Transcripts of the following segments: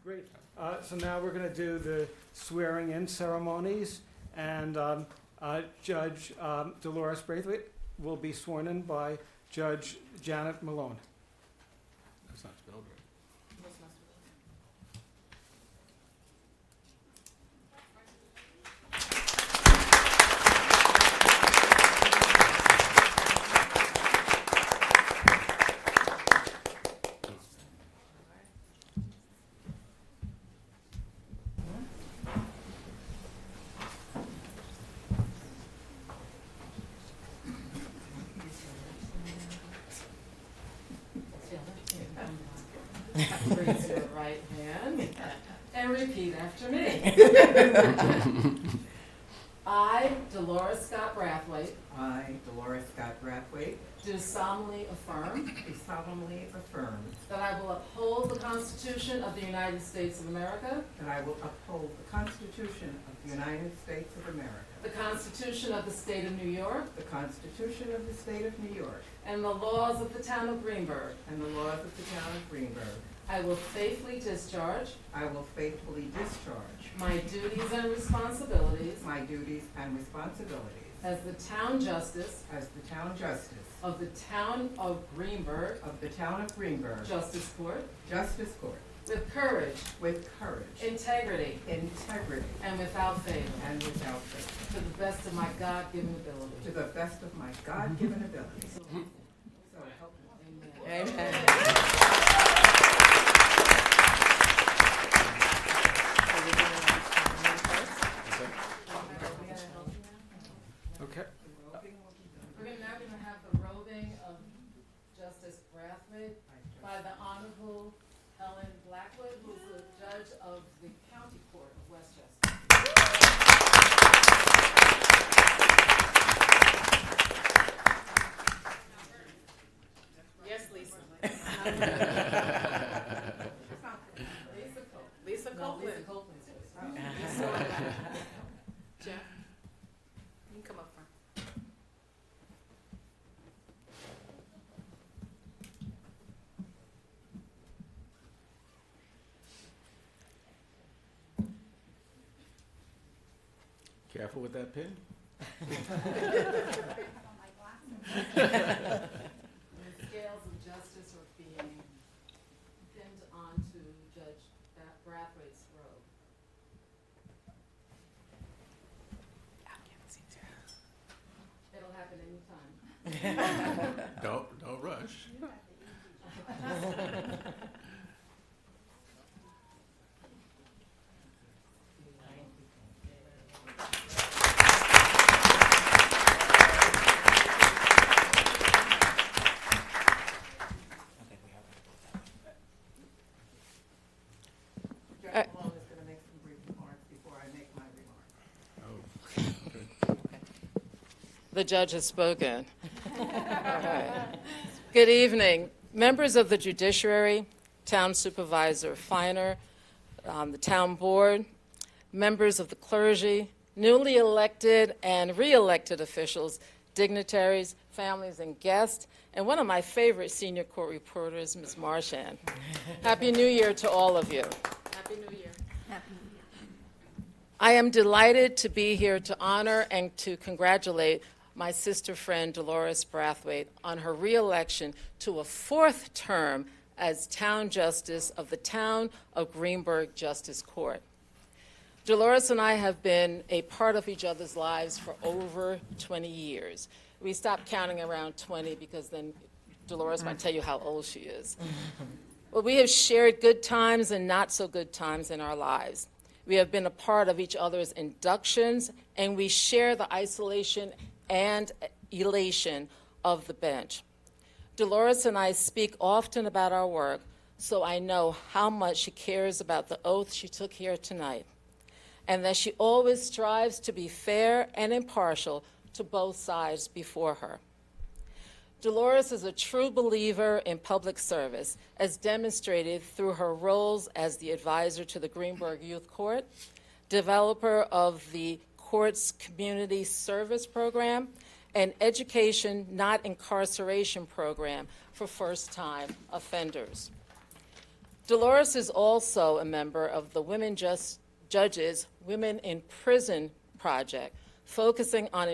Great. So now we're going to do the swearing-in ceremonies, and Judge Delores Braitwate will be sworn in by Judge Janet Malone. That's not spelled right. Raise your right hand and repeat after me. I, Delores Scott Brathwaite, I, Delores Scott Brathwaite, do solemnly affirm do solemnly affirm that I will uphold the Constitution of the United States of America, that I will uphold the Constitution of the United States of America, the Constitution of the State of New York, the Constitution of the State of New York, and the laws of the town of Greenburgh. and the laws of the town of Greenburgh. I will faithfully discharge I will faithfully discharge my duties and responsibilities my duties and responsibilities as the town justice as the town justice of the town of Greenburgh of the town of Greenburgh Justice Court Justice Court with courage, with courage, integrity, integrity, and without favor, and without faith, to the best of my God-given ability. to the best of my God-given ability. So help me. Amen. Okay. We're now going to have the robing of Justice Brathwaite by the Honorable Ellen Blackwood, who is the judge of the County Court of Westchester. Yes, Lisa. Lisa Copeland. Lisa Copeland's Jeff, you can come up front. Careful with that pin. The scales of justice are being pinned onto Judge Brathwaite's robe. It'll happen anytime. Don't rush. Judge Malone is going to make some brief remarks before I make my remarks. Oh, good. The judge has spoken. All right. Good evening. Members of the judiciary, town supervisor Feiner, the town board, members of the clergy, newly elected and re-elected officials, dignitaries, families, and guests, and one of my favorite senior court reporters, Ms. Marchand. Happy New Year to all of you. Happy New Year. I am delighted to be here to honor and to congratulate my sister friend Delores Brathwaite on her re-election to a fourth term as town justice of the town of Greenburgh Justice Court. Delores and I have been a part of each other's lives for over 20 years. We stopped counting around 20 because then Delores might tell you how old she is. But we have shared good times and not so good times in our lives. We have been a part of each other's inductions, and we share the isolation and elation of the bench. Delores and I speak often about our work, so I know how much she cares about the oath she took here tonight, and that she always strives to be fair and impartial to both sides before her. Delores is a true believer in public service, as demonstrated through her roles as the advisor to the Greenburgh Youth Court, developer of the court's community service program, and education, not incarceration program for first-time offenders. Delores is also a member of the Judges Women in Prison Project, focusing on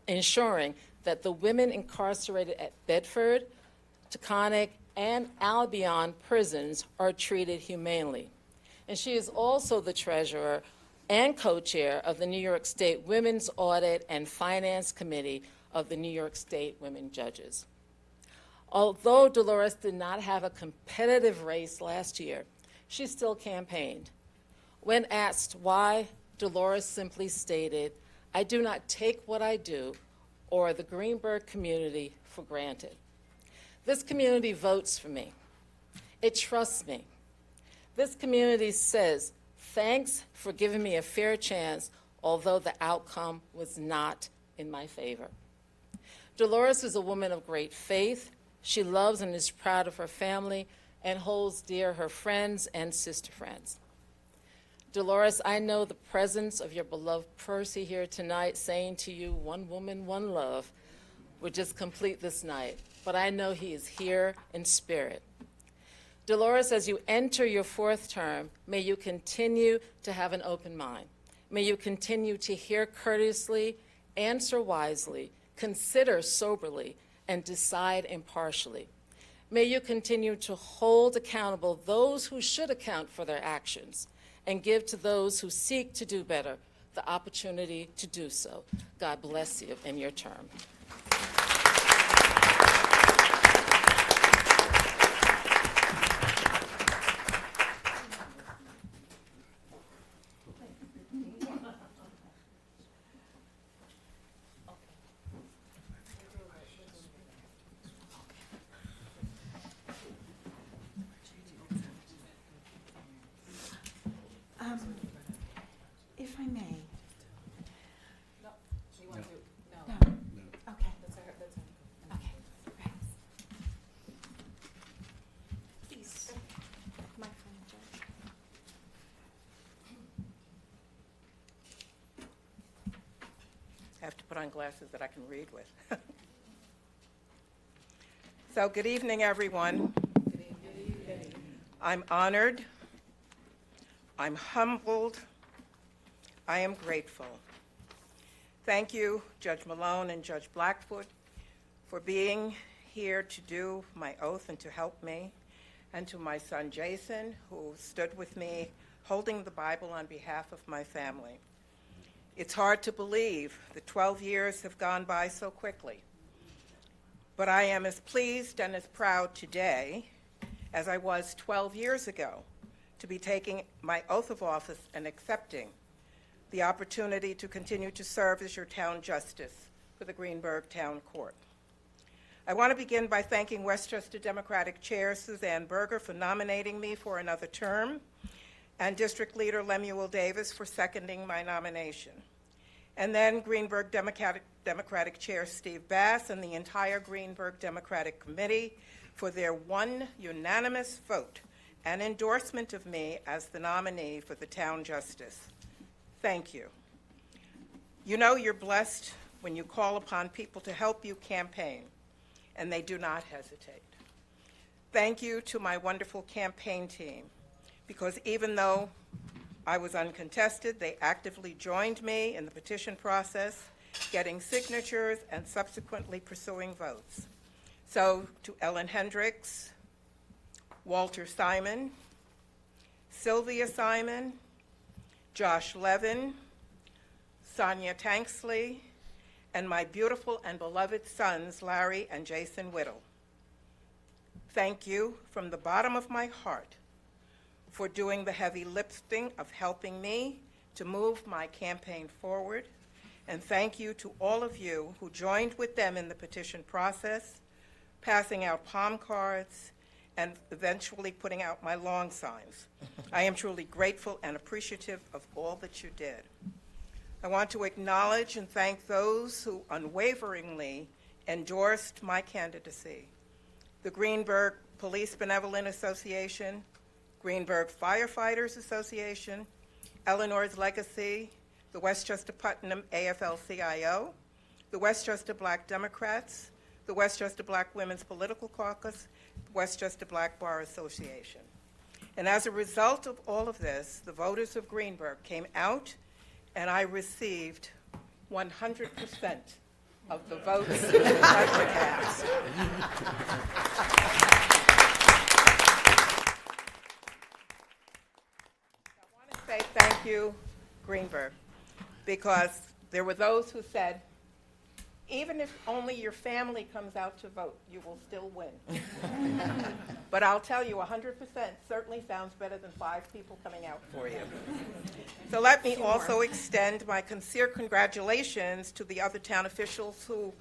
ensuring that the women incarcerated at Bedford, Taconic, and Albion prisons are treated humanely. And she is also the treasurer and co-chair of the New York State Women's Audit and Finance Committee of the New York State Women Judges. Although Delores did not have a competitive race last year, she still campaigned. When asked why, Delores simply stated, "I do not take what I do or the Greenburgh community for granted. This community votes for me. It trusts me. This community says, thanks for giving me a fair chance, although the outcome was not in my favor." Delores is a woman of great faith. She loves and is proud of her family and holds dear her friends and sister friends. Delores, I know the presence of your beloved Percy here tonight saying to you, "One woman, one love," would just complete this night, but I know he is here in spirit. Delores, as you enter your fourth term, may you continue to have an open mind. May you continue to hear courteously, answer wisely, consider soberly, and decide impartially. May you continue to hold accountable those who should account for their actions and give to those who seek to do better the opportunity to do so. God bless you in your term. If I may. No, you want to? No. No. Okay. That's her. Okay. Thanks. Please. Microphone, Judge. I have to put on glasses that I can read with. So, good evening, everyone. I'm honored. I'm humbled. I am grateful. Thank you, Judge Malone and Judge Blackfoot, for being here to do my oath and to help me, and to my son Jason, who stood with me holding the Bible on behalf of my family. It's hard to believe that 12 years have gone by so quickly, but I am as pleased and as proud today as I was 12 years ago to be taking my oath of office and accepting the opportunity to continue to serve as your town justice for the Greenburgh Town Court. I want to begin by thanking Westchester Democratic Chair Suzanne Berger for nominating me for another term, and District Leader Lemuel Davis for seconding my nomination. And then Greenburgh Democratic Chair Steve Bass and the entire Greenburgh Democratic Committee for their one unanimous vote and endorsement of me as the nominee for the town justice. Thank you. You know you're blessed when you call upon people to help you campaign, and they do not hesitate. Thank you to my wonderful campaign team, because even though I was uncontested, they actively joined me in the petition process, getting signatures and subsequently pursuing votes. So to Ellen Hendricks, Walter Simon, Sylvia Simon, Josh Levin, Sonia Tanksley, and my beautiful and beloved sons, Larry and Jason Whittle. Thank you from the bottom of my heart for doing the heavy lifting of helping me to move my campaign forward. And thank you to all of you who joined with them in the petition process, passing out palm cards, and eventually putting out my long signs. I am truly grateful and appreciative of all that you did. I want to acknowledge and thank those who unwaveringly endorsed my candidacy: the Greenburgh Police Benevolent Association, Greenburgh Firefighters Association, Eleanor's Legacy, the Westchester Putnam AFL-CIO, the Westchester Black Democrats, the Westchester Black Women's Political Caucus, Westchester Black Bar Association. And as a result of all of this, the voters of Greenburgh came out, and I received 100% of the votes that were cast. I want to say thank you, Greenburgh, because there were those who said, even if only your family comes out to vote, you will still win. But I'll tell you, 100% certainly sounds better than 5 people coming out for you. So let me also extend my sincere congratulations to the other town officials who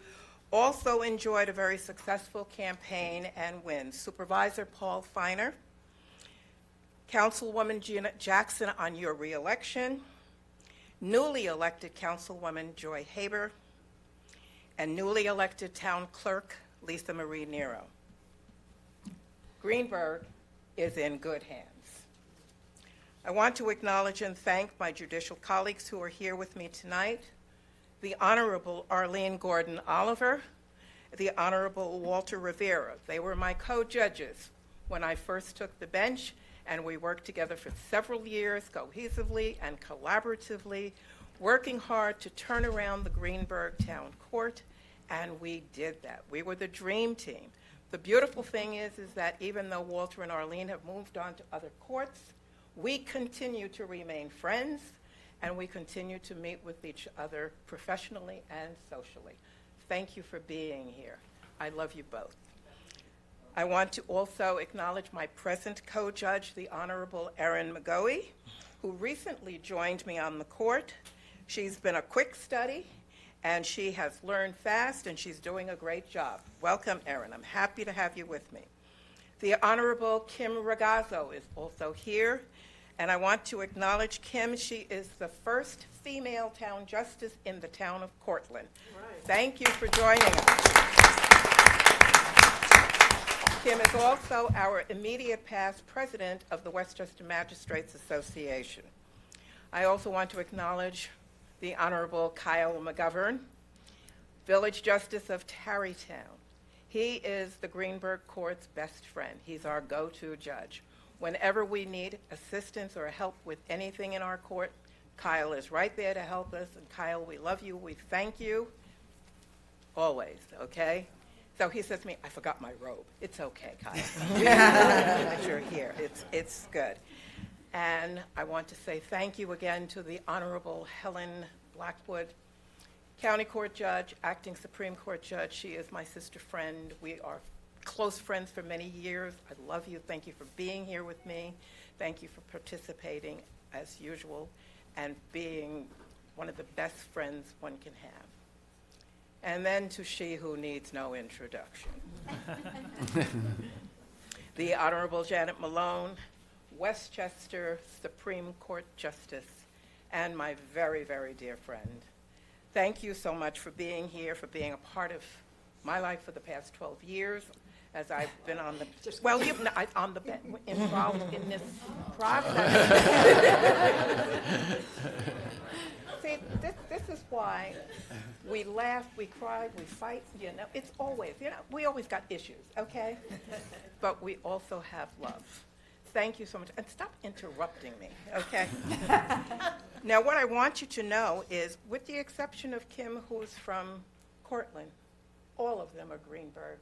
also enjoyed a very successful campaign and win. Supervisor Paul Feiner, Councilwoman Gina Jackson on your reelection, newly elected Councilwoman Joy Haber, and newly elected Town Clerk Lisa Marie Nero. Greenburgh is in good hands. I want to acknowledge and thank my judicial colleagues who are here with me tonight, the Honorable Arlene Gordon Oliver, the Honorable Walter Rivera. They were my co-judges when I first took the bench, and we worked together for several years cohesively and collaboratively, working hard to turn around the Greenburgh Town Court, and we did that. We were the dream team. The beautiful thing is that even though Walter and Arlene have moved on to other courts, we continue to remain friends, and we continue to meet with each other professionally and socially. Thank you for being here. I love you both. I want to also acknowledge my present co-judge, the Honorable Erin McGoey, who recently joined me on the court. She's been a quick study, and she has learned fast, and she's doing a great job. Welcome, Erin. I'm happy to have you with me. The Honorable Kim Ragazzo is also here, and I want to acknowledge Kim. She is the first female town justice in the town of Cortland. Right. Thank you for joining us. Kim is also our immediate past president of the Westchester Magistrates Association. I also want to acknowledge the Honorable Kyle McGovern, Village Justice of Tarrytown. He is the Greenburgh Court's best friend. He's our go-to judge. Whenever we need assistance or help with anything in our court, Kyle is right there to help us. And Kyle, we love you. We thank you. Always, okay? So he says to me, I forgot my robe. It's okay, Kyle. That you're here. It's good. And I want to say thank you again to the Honorable Helen Blackwood, County Court Judge, Acting Supreme Court Judge. She is my sister friend. We are close friends for many years. I love you. Thank you for being here with me. Thank you for participating as usual and being one of the best friends one can have. And then to she who needs no introduction. The Honorable Janet Malone, Westchester Supreme Court Justice, and my very, very dear friend. Thank you so much for being here, for being a part of my life for the past 12 years, as I've been on the, well, you've not, on the, involved in this process. See, this is why we laugh, we cry, we fight, you know, it's always, you know, we always got issues, okay? But we also have love. Thank you so much, and stop interrupting me, okay? Now, what I want you to know is, with the exception of Kim, who's from Cortland, all of them are Greenburgh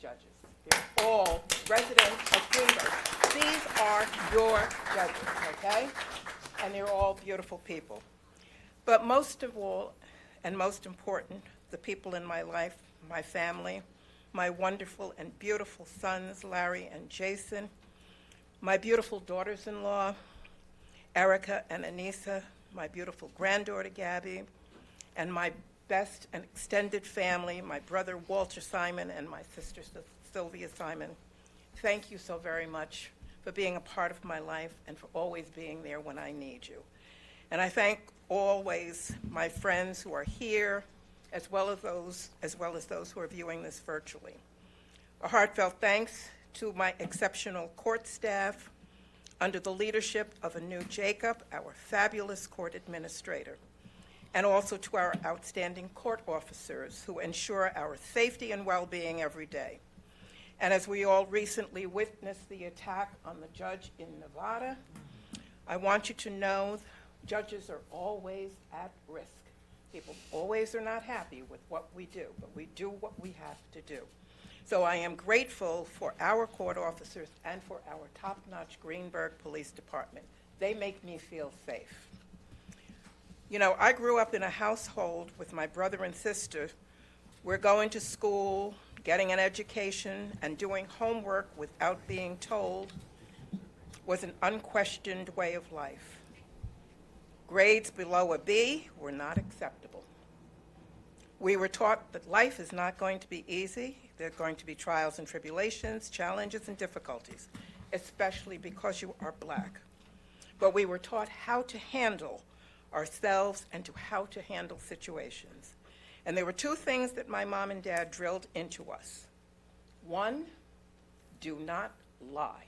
judges. They're all residents of Greenburgh. These are your judges, okay? And they're all beautiful people. But most of all, and most important, the people in my life, my family, my wonderful and beautiful sons, Larry and Jason, my beautiful daughters-in-law, Erica and Anissa, my beautiful granddaughter, Gabby, and my best and extended family, my brother, Walter Simon, and my sister, Sylvia Simon. Thank you so very much for being a part of my life and for always being there when I need you. And I thank always my friends who are here, as well as those who are viewing this virtually. A heartfelt thanks to my exceptional court staff under the leadership of Anu Jacob, our fabulous court administrator, and also to our outstanding court officers who ensure our safety and well-being every day. And as we all recently witnessed the attack on the judge in Nevada, I want you to know judges are always at risk. People always are not happy with what we do, but we do what we have to do. So I am grateful for our court officers and for our top-notch Greenburgh Police Department. They make me feel safe. You know, I grew up in a household with my brother and sister. We're going to school, getting an education, and doing homework without being told was an unquestioned way of life. Grades below a B were not acceptable. We were taught that life is not going to be easy. There are going to be trials and tribulations, challenges and difficulties, especially because you are black. But we were taught how to handle ourselves and to how to handle situations. And there were two things that my mom and dad drilled into us. One, do not lie.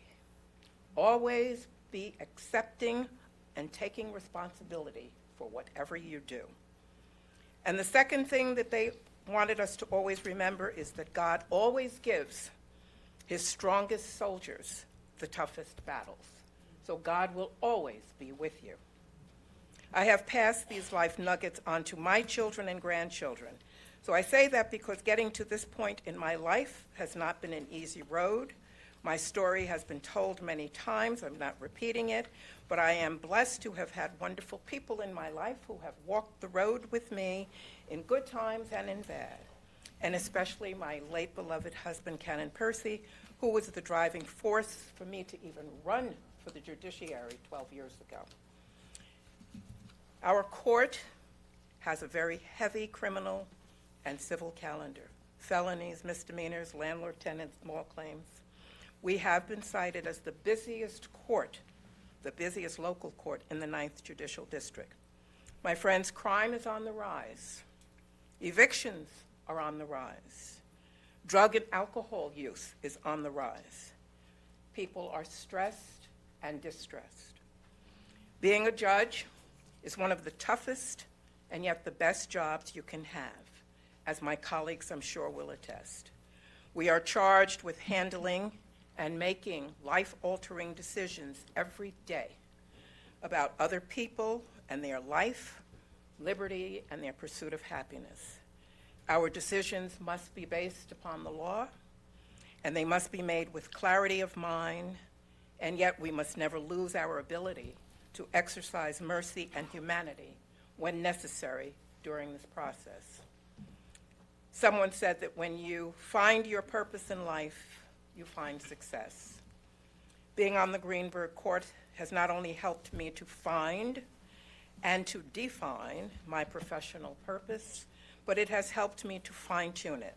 Always be accepting and taking responsibility for whatever you do. And the second thing that they wanted us to always remember is that God always gives his strongest soldiers the toughest battles. So God will always be with you. I have passed these life nuggets on to my children and grandchildren. So I say that because getting to this point in my life has not been an easy road. My story has been told many times. I'm not repeating it, but I am blessed to have had wonderful people in my life who have walked the road with me in good times and in bad, and especially my late beloved husband, Canon Percy, who was the driving force for me to even run for the judiciary 12 years ago. Our court has a very heavy criminal and civil calendar: felonies, misdemeanors, landlord-tenant, small claims. We have been cited as the busiest court, the busiest local court in the 9th Judicial District. My friends, crime is on the rise. Evictions are on the rise. Drug and alcohol use is on the rise. People are stressed and distressed. Being a judge is one of the toughest and yet the best jobs you can have, as my colleagues I'm sure will attest. We are charged with handling and making life-altering decisions every day about other people and their life, liberty, and their pursuit of happiness. Our decisions must be based upon the law, and they must be made with clarity of mind, and yet we must never lose our ability to exercise mercy and humanity when necessary during this process. Someone said that when you find your purpose in life, you find success. Being on the Greenburgh Court has not only helped me to find and to define my professional purpose, but it has helped me to fine-tune it.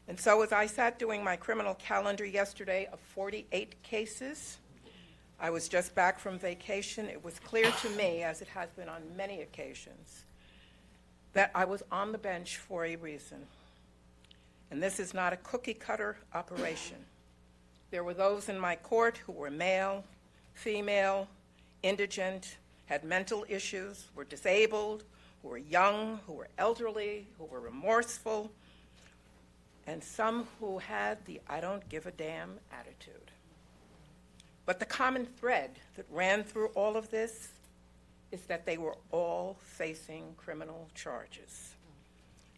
And so as I sat doing my criminal calendar yesterday of 48 cases, I was just back from vacation. It was clear to me, as it has been on many occasions, that I was on the bench for a reason. And this is not a cookie-cutter operation. There were those in my court who were male, female, indigent, had mental issues, were disabled, who were young, who were elderly, who were remorseful, and some who had the I don't give a damn attitude. But the common thread that ran through all of this is that they were all facing criminal charges.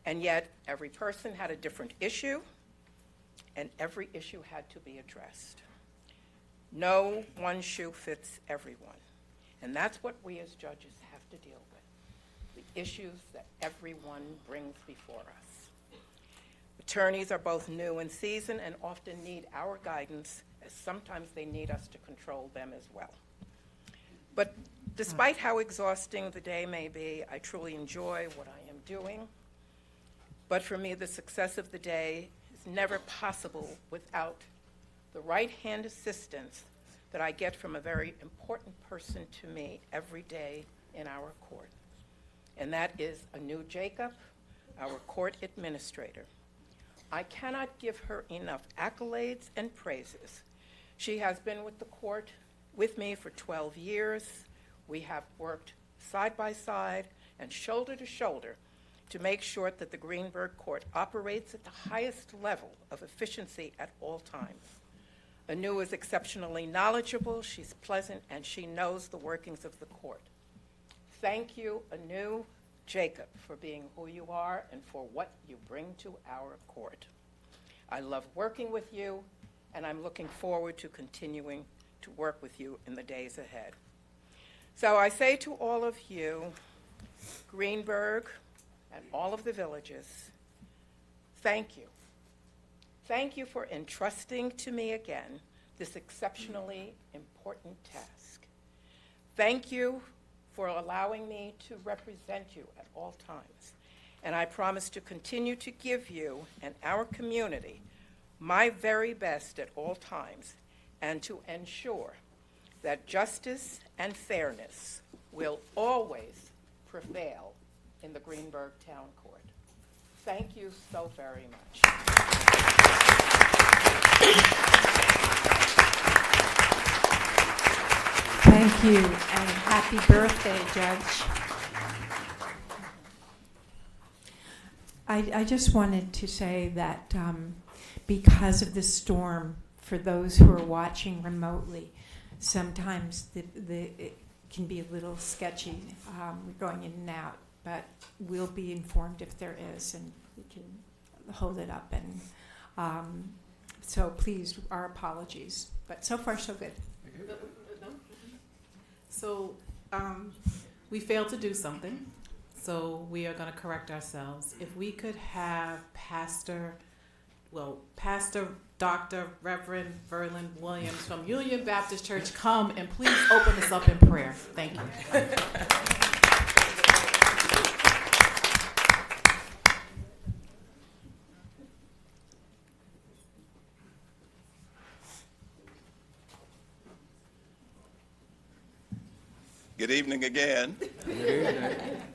And yet, every person had a different issue, and every issue had to be addressed. No one shoe fits everyone. And that's what we as judges have to deal with, the issues that everyone brings before us. Attorneys are both new and seasoned and often need our guidance, as sometimes they need us to control them as well. But despite how exhausting the day may be, I truly enjoy what I am doing. But for me, the success of the day is never possible without the right-hand assistance that I get from a very important person to me every day in our court. And that is Anu Jacob, our court administrator. I cannot give her enough accolades and praises. She has been with the court with me for 12 years. We have worked side by side and shoulder to shoulder to make sure that the Greenburgh Court operates at the highest level of efficiency at all times. Anu is exceptionally knowledgeable, she's pleasant, and she knows the workings of the court. Thank you, Anu, Jacob, for being who you are and for what you bring to our court. I love working with you, and I'm looking forward to continuing to work with you in the days ahead. So I say to all of you, Greenburgh and all of the villages, thank you. Thank you for entrusting to me again this exceptionally important task. Thank you for allowing me to represent you at all times. And I promise to continue to give you and our community my very best at all times, and to ensure that justice and fairness will always prevail in the Greenburgh Town Court. Thank you so very much. Thank you, and happy birthday, Judge. I just wanted to say that because of the storm, for those who are watching remotely, sometimes it can be a little sketchy. We're going in and out, but we'll be informed if there is, and we can hold it up. And so please, our apologies. But so far, so good. So we failed to do something, so we are going to correct ourselves. If we could have Pastor Dr. Reverend Verlin Williams from Union Baptist Church come and please open us up in prayer. Thank you. Good evening again.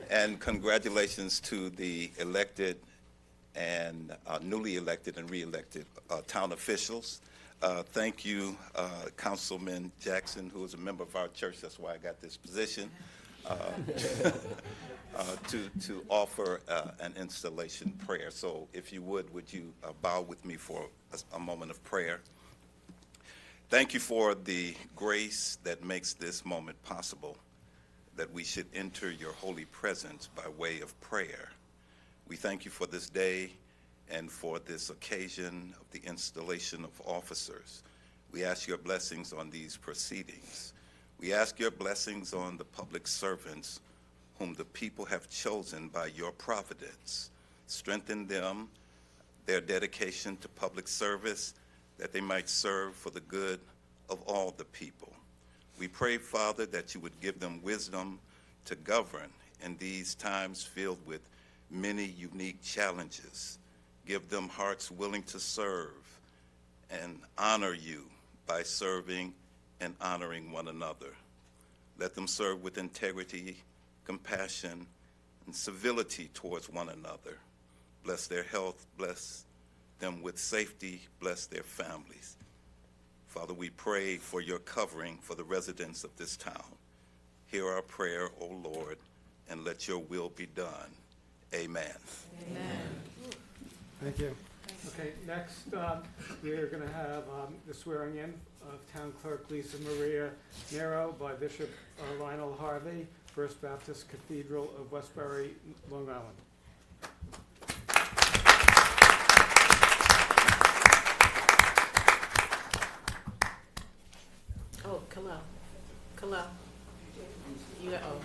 And congratulations to the elected and newly elected and re-elected town officials. Thank you, Councilman Jackson, who is a member of our church. That's why I got this position, to offer an installation prayer. So if you would you bow with me for a moment of prayer? Thank you for the grace that makes this moment possible, that we should enter your holy presence by way of prayer. We thank you for this day and for this occasion of the installation of officers. We ask your blessings on these proceedings. We ask your blessings on the public servants whom the people have chosen by your providence. Strengthen them, their dedication to public service, that they might serve for the good of all the people. We pray, Father, that you would give them wisdom to govern in these times filled with many unique challenges. Give them hearts willing to serve and honor you by serving and honoring one another. Let them serve with integrity, compassion, and civility towards one another. Bless their health, bless them with safety, bless their families. Father, we pray for your covering for the residents of this town. Hear our prayer, O Lord, and let your will be done. Amen. Amen. Thank you. Okay, next, we're going to have the swearing in of Town Clerk Lisa Maria Nero by Bishop Lionel Harvey, First Baptist Cathedral of Westbury, Long Island. Oh, Kalel. You got, oh.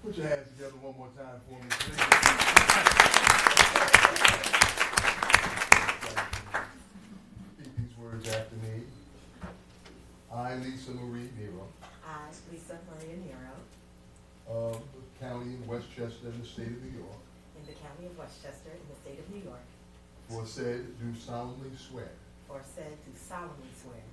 Put your hands together one more time for me, please. Repeat these words after me. I, Lisa Marie Nero, I, Lisa Maria Nero, of the county in Westchester in the state of New York, in the county of Westchester in the state of New York, for said do solemnly swear do solemnly swear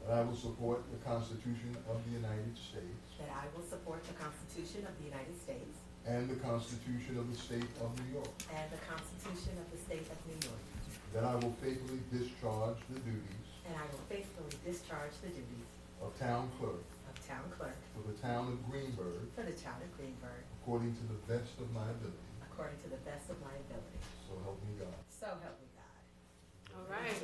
that I will support the Constitution of the United States that I will support the Constitution of the United States and the Constitution of the State of New York, and the Constitution of the State of New York, that I will faithfully discharge the duties and I will faithfully discharge the duties of Town Clerk of Town Clerk for the Town of Greenburgh for the Town of Greenburgh according to the best of my ability. according to the best of my ability. So help me God. So help me God. All right.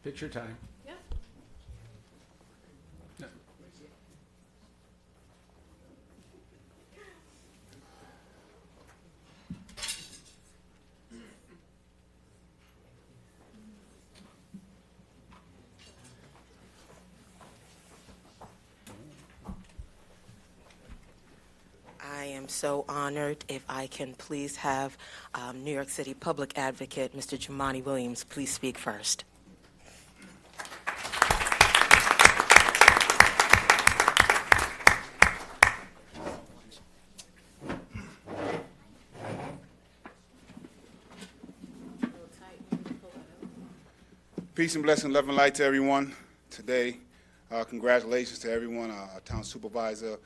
Picture time. Yep. No. I am so honored. If I can please have New York City Public Advocate, Mr. Jumaane Williams, please speak first. Peace and blessing, love and light to everyone today. Congratulations to everyone, our town supervisor,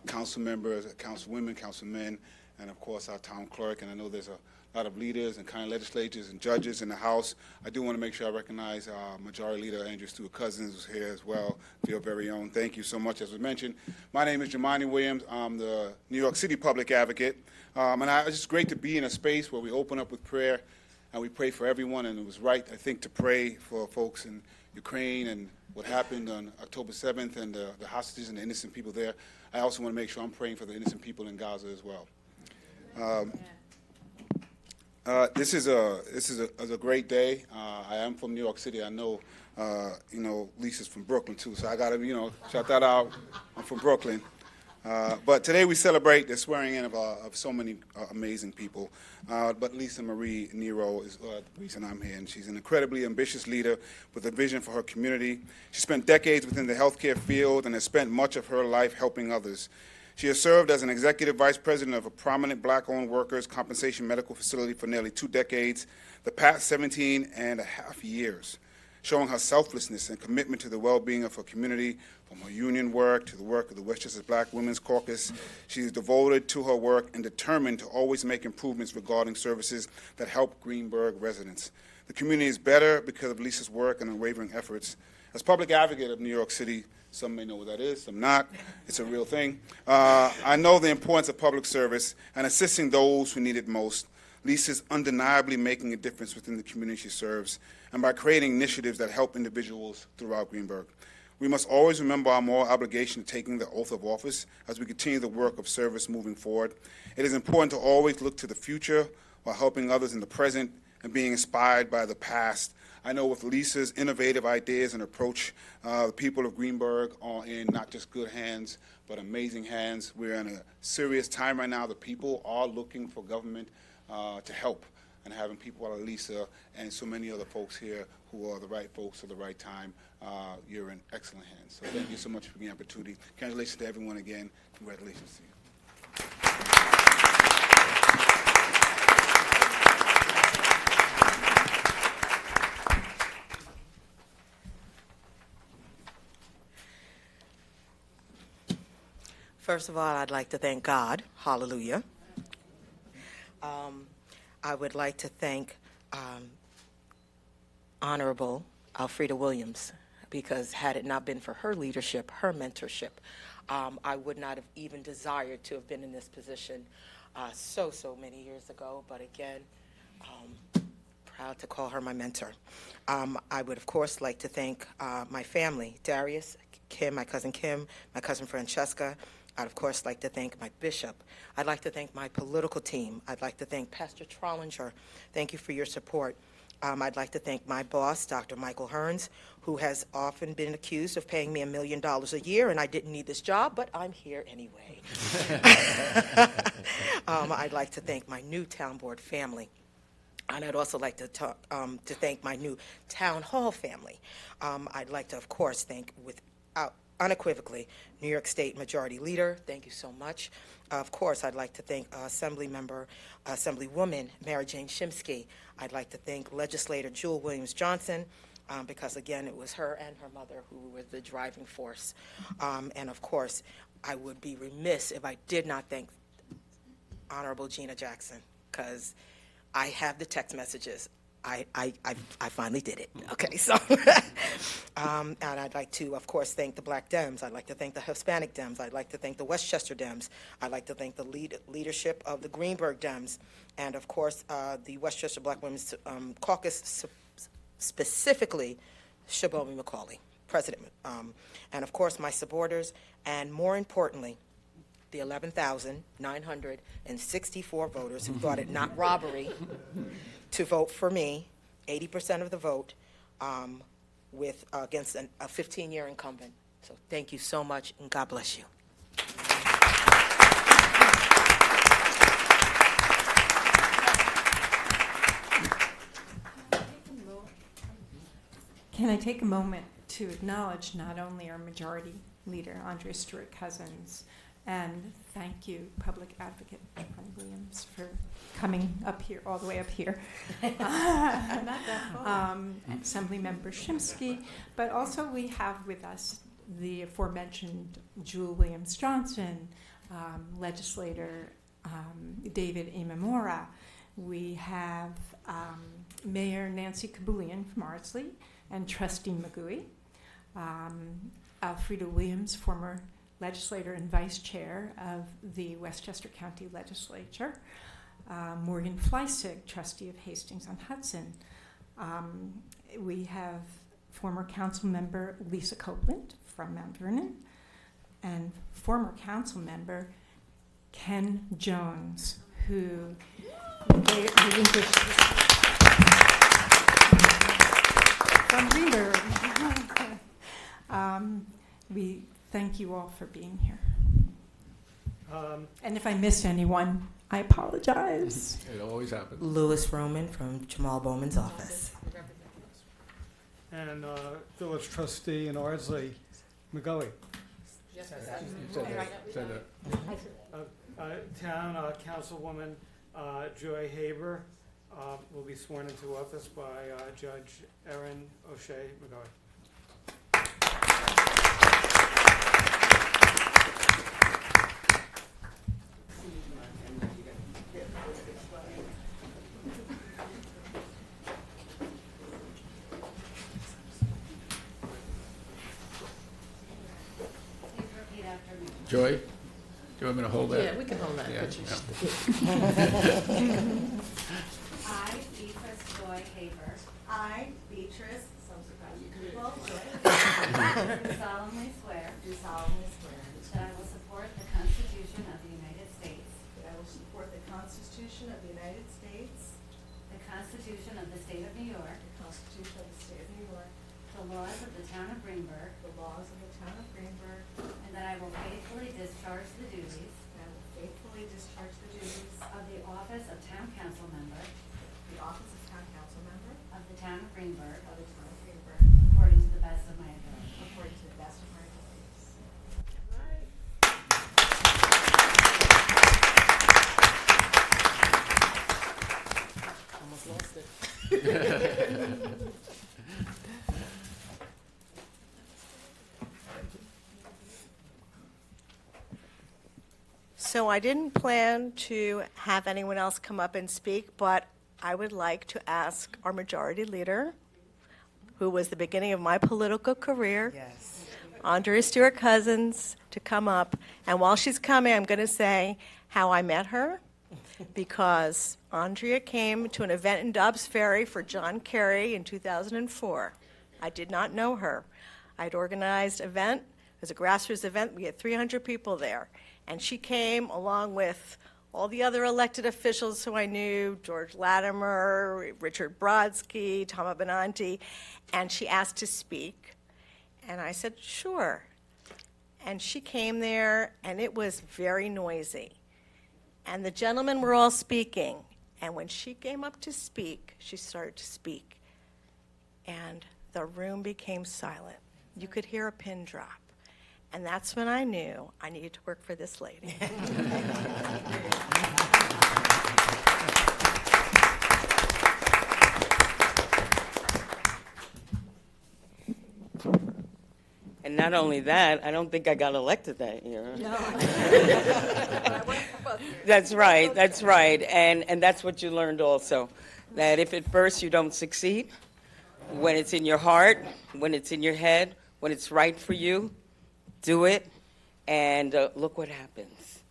council members, councilwomen, councilmen, and of course our town clerk. And I know there's a lot of leaders and county legislators and judges in the House. I do want to make sure I recognize Majority Leader Andrew Stewart Cousins, who's here as well, for your very own. Thank you so much. As was mentioned, my name is Jumaane Williams. I'm the New York City Public Advocate. It's just great to be in a space where we open up with prayer and we pray for everyone. And it was right, I think, to pray for folks in Ukraine and what happened on October 7th and the hostages and the innocent people there. I also want to make sure I'm praying for the innocent people in Gaza as well. This is a great day. I am from New York City. I know, Lisa's from Brooklyn too, so I got to, shout that out. I'm from Brooklyn. But today we celebrate the swearing in of so many amazing people. But Lisa Marie Nero is the reason I'm here, and she's an incredibly ambitious leader with a vision for her community. She spent decades within the healthcare field and has spent much of her life helping others. She has served as an executive vice president of a prominent black-owned workers' compensation medical facility for nearly 2 decades, the past 17 and a half years, showing her selflessness and commitment to the well-being of her community, from her union work to the work of the Westchester Black Women's Caucus. She is devoted to her work and determined to always make improvements regarding services that help Greenburgh residents. The community is better because of Lisa's work and unwavering efforts. As public advocate of New York City, some may know what that is, some not. It's a real thing. I know the importance of public service and assisting those who need it most. Lisa's undeniably making a difference within the community she serves and by creating initiatives that help individuals throughout Greenburgh. We must always remember our moral obligation to taking the oath of office as we continue the work of service moving forward. It is important to always look to the future while helping others in the present and being inspired by the past. I know with Lisa's innovative ideas and approach, the people of Greenburgh are in not just good hands, but amazing hands. We're in a serious time right now. The people are looking for government to help, and having people like Lisa and so many other folks here who are the right folks at the right time, you're in excellent hands. So thank you so much for the opportunity. Congratulations to everyone again. Congratulations to you. First of all, I'd like to thank God. Hallelujah. I would like to thank Honorable Alfreda Williams, because had it not been for her leadership, her mentorship, I would not have even desired to have been in this position so many years ago. But again, proud to call her my mentor. I would, of course, like to thank my family, Darius, Kim, my cousin Francesca. I'd, of course, like to thank my bishop. I'd like to thank my political team. I'd like to thank Pastor Trollinger. Thank you for your support. I'd like to thank my boss, Dr. Michael Hearns, who has often been accused of paying me $1 million a year, and I didn't need this job, but I'm here anyway. I'd like to thank my new town board family. And I'd also like to thank my new town hall family. I'd like to, of course, thank unequivocally New York State Majority Leader. Thank you so much. Of course, I'd like to thank Assemblywoman Mary Jane Shimsky. I'd like to thank Legislator Jewel Williams-Johnson, because again, it was her and her mother who were the driving force. And of course, I would be remiss if I did not thank Honorable Gina Jackson, because I have the text messages. I finally did it. Okay, so, and I'd like to, of course, thank the Black Dems. I'd like to thank the Hispanic Dems. I'd like to thank the Westchester Dems. I'd like to thank the leadership of the Greenburgh Dems, and of course, the Westchester Black Women's Caucus, specifically Shabomi McCauley, President, and of course, my supporters, and more importantly, the 11,964 voters who thought it not robbery to vote for me, 80% of the vote, against a 15-year incumbent. So thank you so much, and God bless you. Can I take a moment to acknowledge not only our Majority Leader, Andrea Stewart-Cousins, and thank you, Public Advocate John Williams, for coming up here, all the way up here. Not that far. Assemblymember Shimsky, but also we have with us the aforementioned Jewel Williams-Johnson, Legislator David Imamura. We have Mayor Nancy Kabulian from Ardsley, and Trustee McGoey. Alfreda Williams, former legislator and vice chair of the Westchester County Legislature. Morgan Fleissig, trustee of Hastings-on-Hudson. We have former council member Lisa Copeland from Mount Vernon, and former council member Ken Jones, who relinquished from Greenburgh. We thank you all for being here. And if I missed anyone, I apologize. It always happens. Louis Roman from Jamal Bowman's office. And village trustee in Ardsley, McGoey. You said that. Town councilwoman Joy Haber will be sworn into office by Judge Erin O'Shea McGoey. Joy, do you want me to hold that? Yeah, we can hold that. Yeah, But you yeah. I, Beatrice Joy Haber. I, Beatrice, some surprise you could well do solemnly swear. Do solemnly swear. That I will support the Constitution of the United States. That I will support the Constitution of the United States. The Constitution of the State of New York. The Constitution of the State of New York. The laws of the Town of Greenburgh. The laws of the Town of Greenburgh. And that I will faithfully discharge the duties. And I will faithfully discharge the duties. Of the office of Town Council Member. The office of Town Council Member. Of the Town of Greenburgh. Of the Town of Greenburgh. According to the best of my ability. According to the best of my abilities. almost lost it. So I didn't plan to have anyone else come up and speak, but I would like to ask our majority leader, who was the beginning of my political career, Yes. Andrea Stewart-Cousins, to come up. And while she's coming, I'm going to say how I met her, because Andrea came to an event in Dobbs Ferry for John Kerry in 2004. I did not know her. I'd organized an event. It was a grassroots event. We had 300 people there. And she came along with all the other elected officials who I knew, George Latimer, Richard Brodsky, Tom Abenanti, and she asked to speak. And I said, sure. And she came there, and it was very noisy. And the gentlemen were all speaking. And when she came up to speak, she started to speak. And the room became silent. You could hear a pin drop. And that's when I knew I needed to work for this lady. And not only that, I don't think I got elected that year. No. That's right, that's right. And that's what you learned also, that if at first you don't succeed, when it's in your heart, when it's in your head, when it's right for you, do it, and look what happens.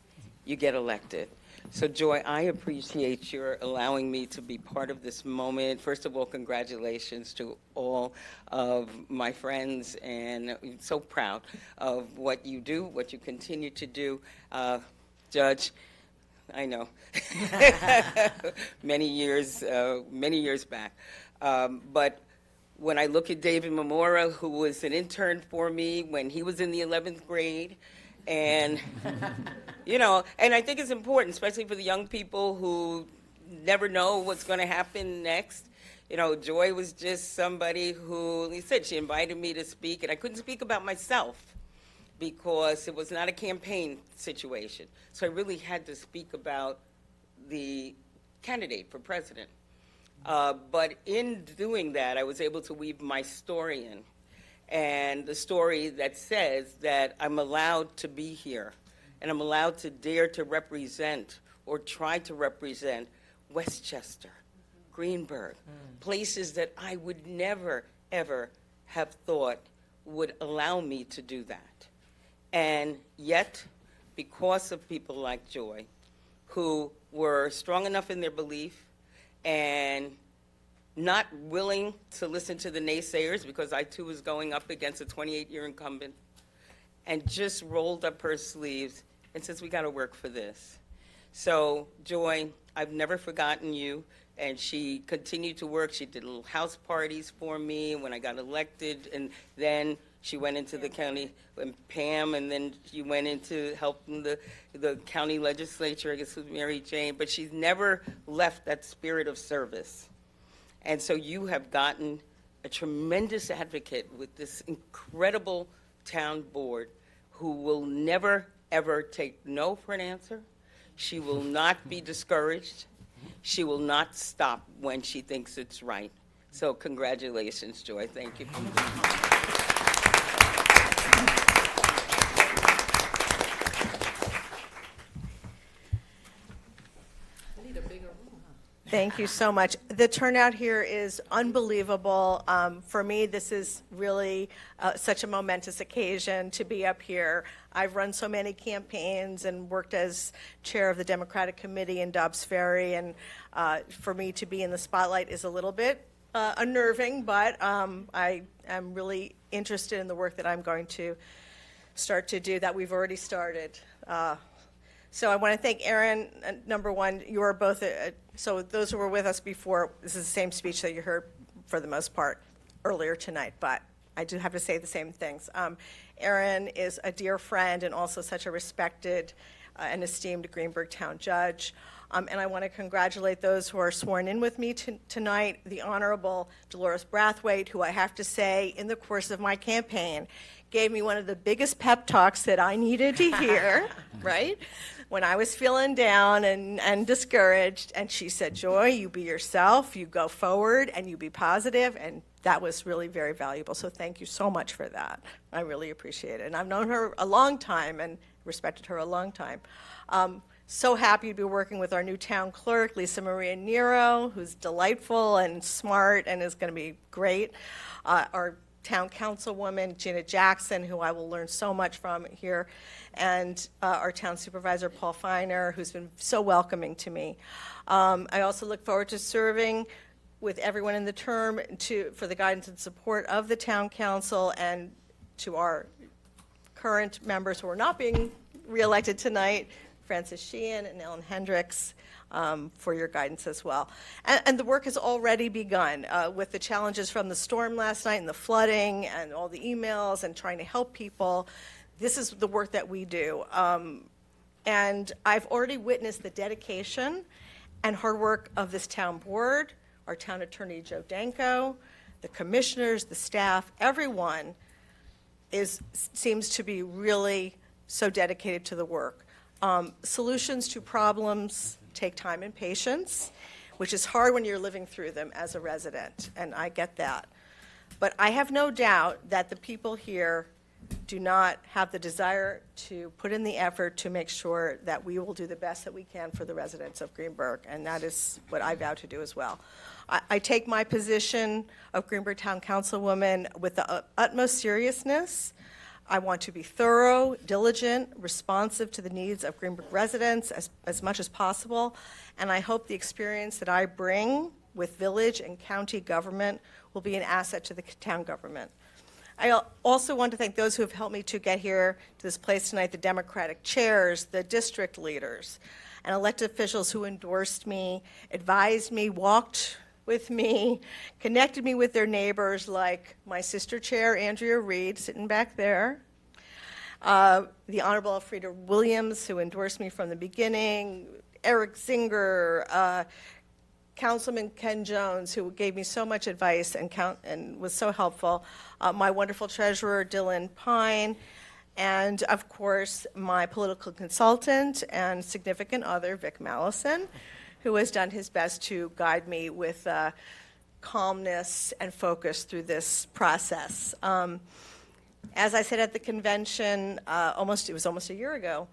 You get elected. So, Joy, I appreciate your allowing me to be part of this moment. First of all, congratulations to all of my friends, and I'm so proud of what you do, what you continue to do. Judge, I know, many years back. But when I look at David Mamora, who was an intern for me when he was in the 11th grade, and and I think it's important, especially for the young people who never know what's going to happen next. Joy was just somebody who, he said, she invited me to speak, and I couldn't speak about myself because it was not a campaign situation. So I really had to speak about the candidate for president. But in doing that, I was able to weave my story in, and the story that says that I'm allowed to be here, and I'm allowed to dare to represent or try to represent Westchester, Greenburgh, places that I would never, ever have thought would allow me to do that. And yet, because of people like Joy, who were strong enough in their belief and not willing to listen to the naysayers, because I too was going up against a 28-year incumbent, and just rolled up her sleeves and says, we got to work for this. So, Joy, I've never forgotten you, and she continued to work. She did little house parties for me when I got elected, and then she went into the county, and Pam, and then she went into helping the county legislature, I guess with Mary Jane, but she's never left that spirit of service. And so you have gotten a tremendous advocate with this incredible town board who will never, ever take no for an answer. She will not be discouraged. She will not stop when she thinks it's right. So congratulations, Joy. Thank you. Thank you so much. The turnout here is unbelievable. For me, this is really such a momentous occasion to be up here. I've run so many campaigns and worked as chair of the Democratic Committee in Dobbs Ferry, and for me to be in the spotlight is a little bit unnerving, but I am really interested in the work that I'm going to start to do, that we've already started. So I want to thank Erin. Number one, you are both, so those who were with us before, this is the same speech that you heard for the most part earlier tonight, but I do have to say the same things. Erin is a dear friend and also such a respected and esteemed Greenburgh Town Judge. And I want to congratulate those who are sworn in with me tonight, the Honorable Delores Braithwaite, who I have to say, in the course of my campaign, gave me one of the biggest pep talks that I needed to hear, right? When I was feeling down and discouraged, and she said, Joy, you be yourself, you go forward, and you be positive, and that was really very valuable. So thank you so much for that. I really appreciate it. And I've known her a long time and respected her a long time. So happy to be working with our new town clerk, Lisa Maria Nero, who's delightful and smart and is going to be great. Our town councilwoman, Gina Jackson, who I will learn so much from here, and our town supervisor, Paul Feiner, who's been so welcoming to me. I also look forward to serving with everyone in the term for the guidance and support of the town council, and to our current members who are not being reelected tonight, Francis Sheehan and Ellen Hendricks, for your guidance as well. And the work has already begun with the challenges from the storm last night and the flooding and all the emails and trying to help people. This is the work that we do. And I've already witnessed the dedication and hard work of this town board, our town attorney, Joe Danko, the commissioners, the staff, everyone seems to be really so dedicated to the work. Solutions to problems take time and patience, which is hard when you're living through them as a resident, and I get that. But I have no doubt that the people here do not have the desire to put in the effort to make sure that we will do the best that we can for the residents of Greenburgh, and that is what I vow to do as well. I take my position of Greenburgh Town Councilwoman with the utmost seriousness. I want to be thorough, diligent, responsive to the needs of Greenburgh residents as much as possible, and I hope the experience that I bring with village and county government will be an asset to the town government. I also want to thank those who have helped me to get here to this place tonight, the Democratic chairs, the district leaders, and elected officials who endorsed me, advised me, walked with me, connected me with their neighbors, like my sister chair, Andrea Reed, sitting back there, the Honorable Alfreda Williams, who endorsed me from the beginning, Eric Zinger, Councilman Ken Jones, who gave me so much advice and was so helpful, my wonderful treasurer, Dylan Pine, and of course, my political consultant and significant other, Vic Mallison, who has done his best to guide me with calmness and focus through this process. As I said at the convention, it was almost a year ago,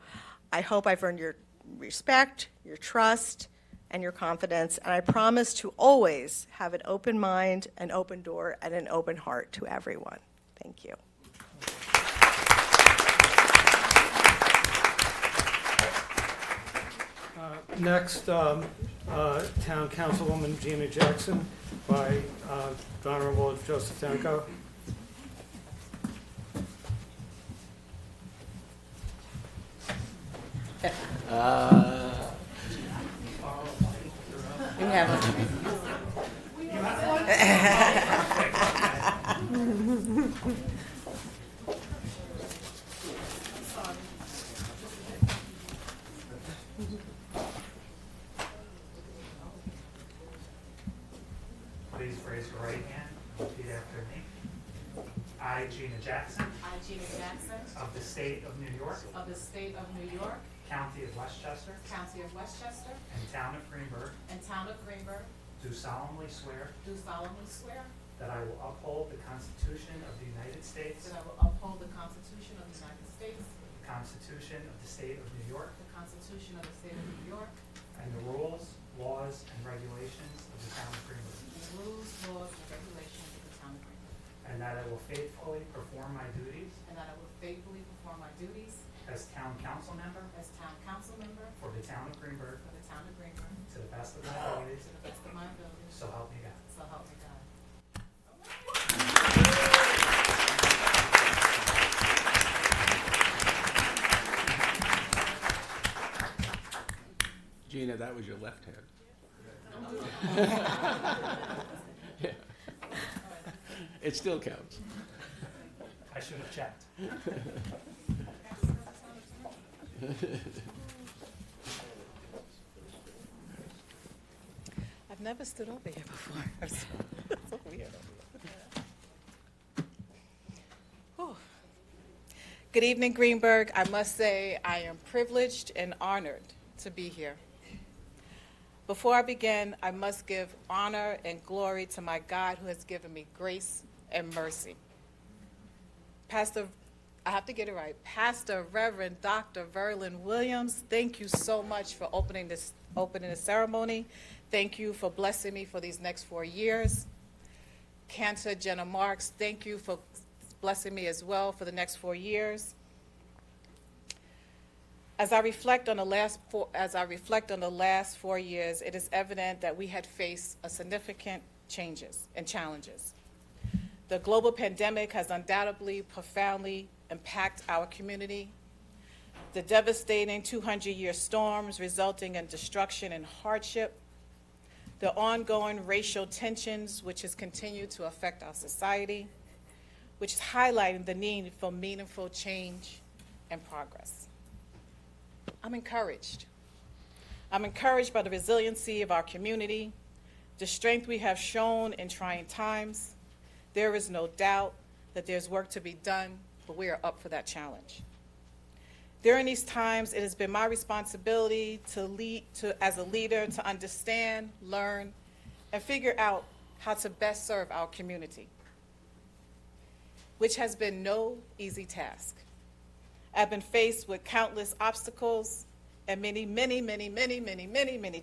I hope I've earned your respect, your trust, and your confidence, and I promise to always have an open mind, an open door, and an open heart to everyone. Thank you. Next, Town Councilwoman Gina Jackson by the Honorable Joseph Danko. You have Please raise your right hand and repeat after me. I, Gina Jackson, I, Gina Jackson, of the state of New York, of the state of New York, county of Westchester, county of Westchester, and town of Greenburgh, and town of Greenburgh, do solemnly swear do solemnly swear that I will uphold the Constitution of the United States, that I will uphold the Constitution of the United States, the Constitution of the state of New York, the Constitution of the state of New York, and the rules, laws, and regulations of the town of Greenburgh, and the rules, laws, and regulations of the town of Greenburgh, and that I will faithfully perform my duties and that I will faithfully perform my duties as town council member as town council member for the town of Greenburgh for the town of Greenburgh to the best of my abilities, to the best of my ability, so help me God. so help me God. Gina, that was your left hand. Yeah. It still counts. I should have checked. I've never stood over here before. It's so weird. Whew. Good evening, Greenburgh. I must say I am privileged and honored to be here. Before I begin, I must give honor and glory to my God who has given me grace and mercy. Pastor, I have to get it right. Pastor Reverend Dr. Verlin Williams, thank you so much for opening the ceremony. Thank you for blessing me for these next 4 years. Cantor Jenna Marks, thank you for blessing me as well for the next 4 years. As I reflect on the last 4 years, it is evident that we had faced a significant changes and challenges. The global pandemic has undoubtedly profoundly impacted our community. The devastating 200-year storms resulting in destruction and hardship. The ongoing racial tensions, which has continued to affect our society, which is highlighting the need for meaningful change and progress. I'm encouraged. I'm encouraged by the resiliency of our community, the strength we have shown in trying times. There is no doubt that there's work to be done but we are up for that challenge. During these times, it has been my responsibility as a leader to understand, learn, and figure out how to best serve our community, which has been no easy task. I've been faced with countless obstacles and many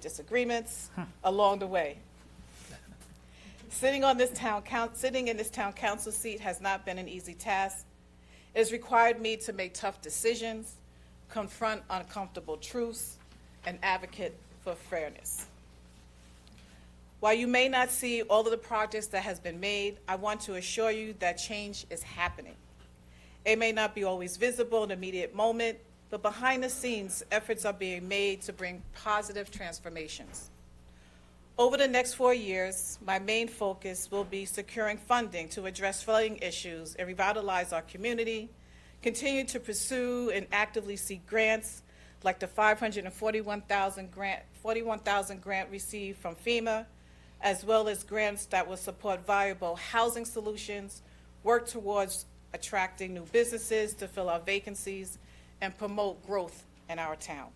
disagreements along the way. Sitting in this town council seat has not been an easy task. It has required me to make tough decisions, confront uncomfortable truths, and advocate for fairness. While you may not see all of the progress that has been made, I want to assure you that change is happening. It may not be always visible in the immediate moment, but behind the scenes, efforts are being made to bring positive transformations. Over the next 4 years, my main focus will be securing funding to address flooding issues and revitalize our community, continue to pursue and actively seek grants like the $541,000 grant received from FEMA, as well as grants that will support viable housing solutions, work towards attracting new businesses to fill our vacancies, and promote growth in our town.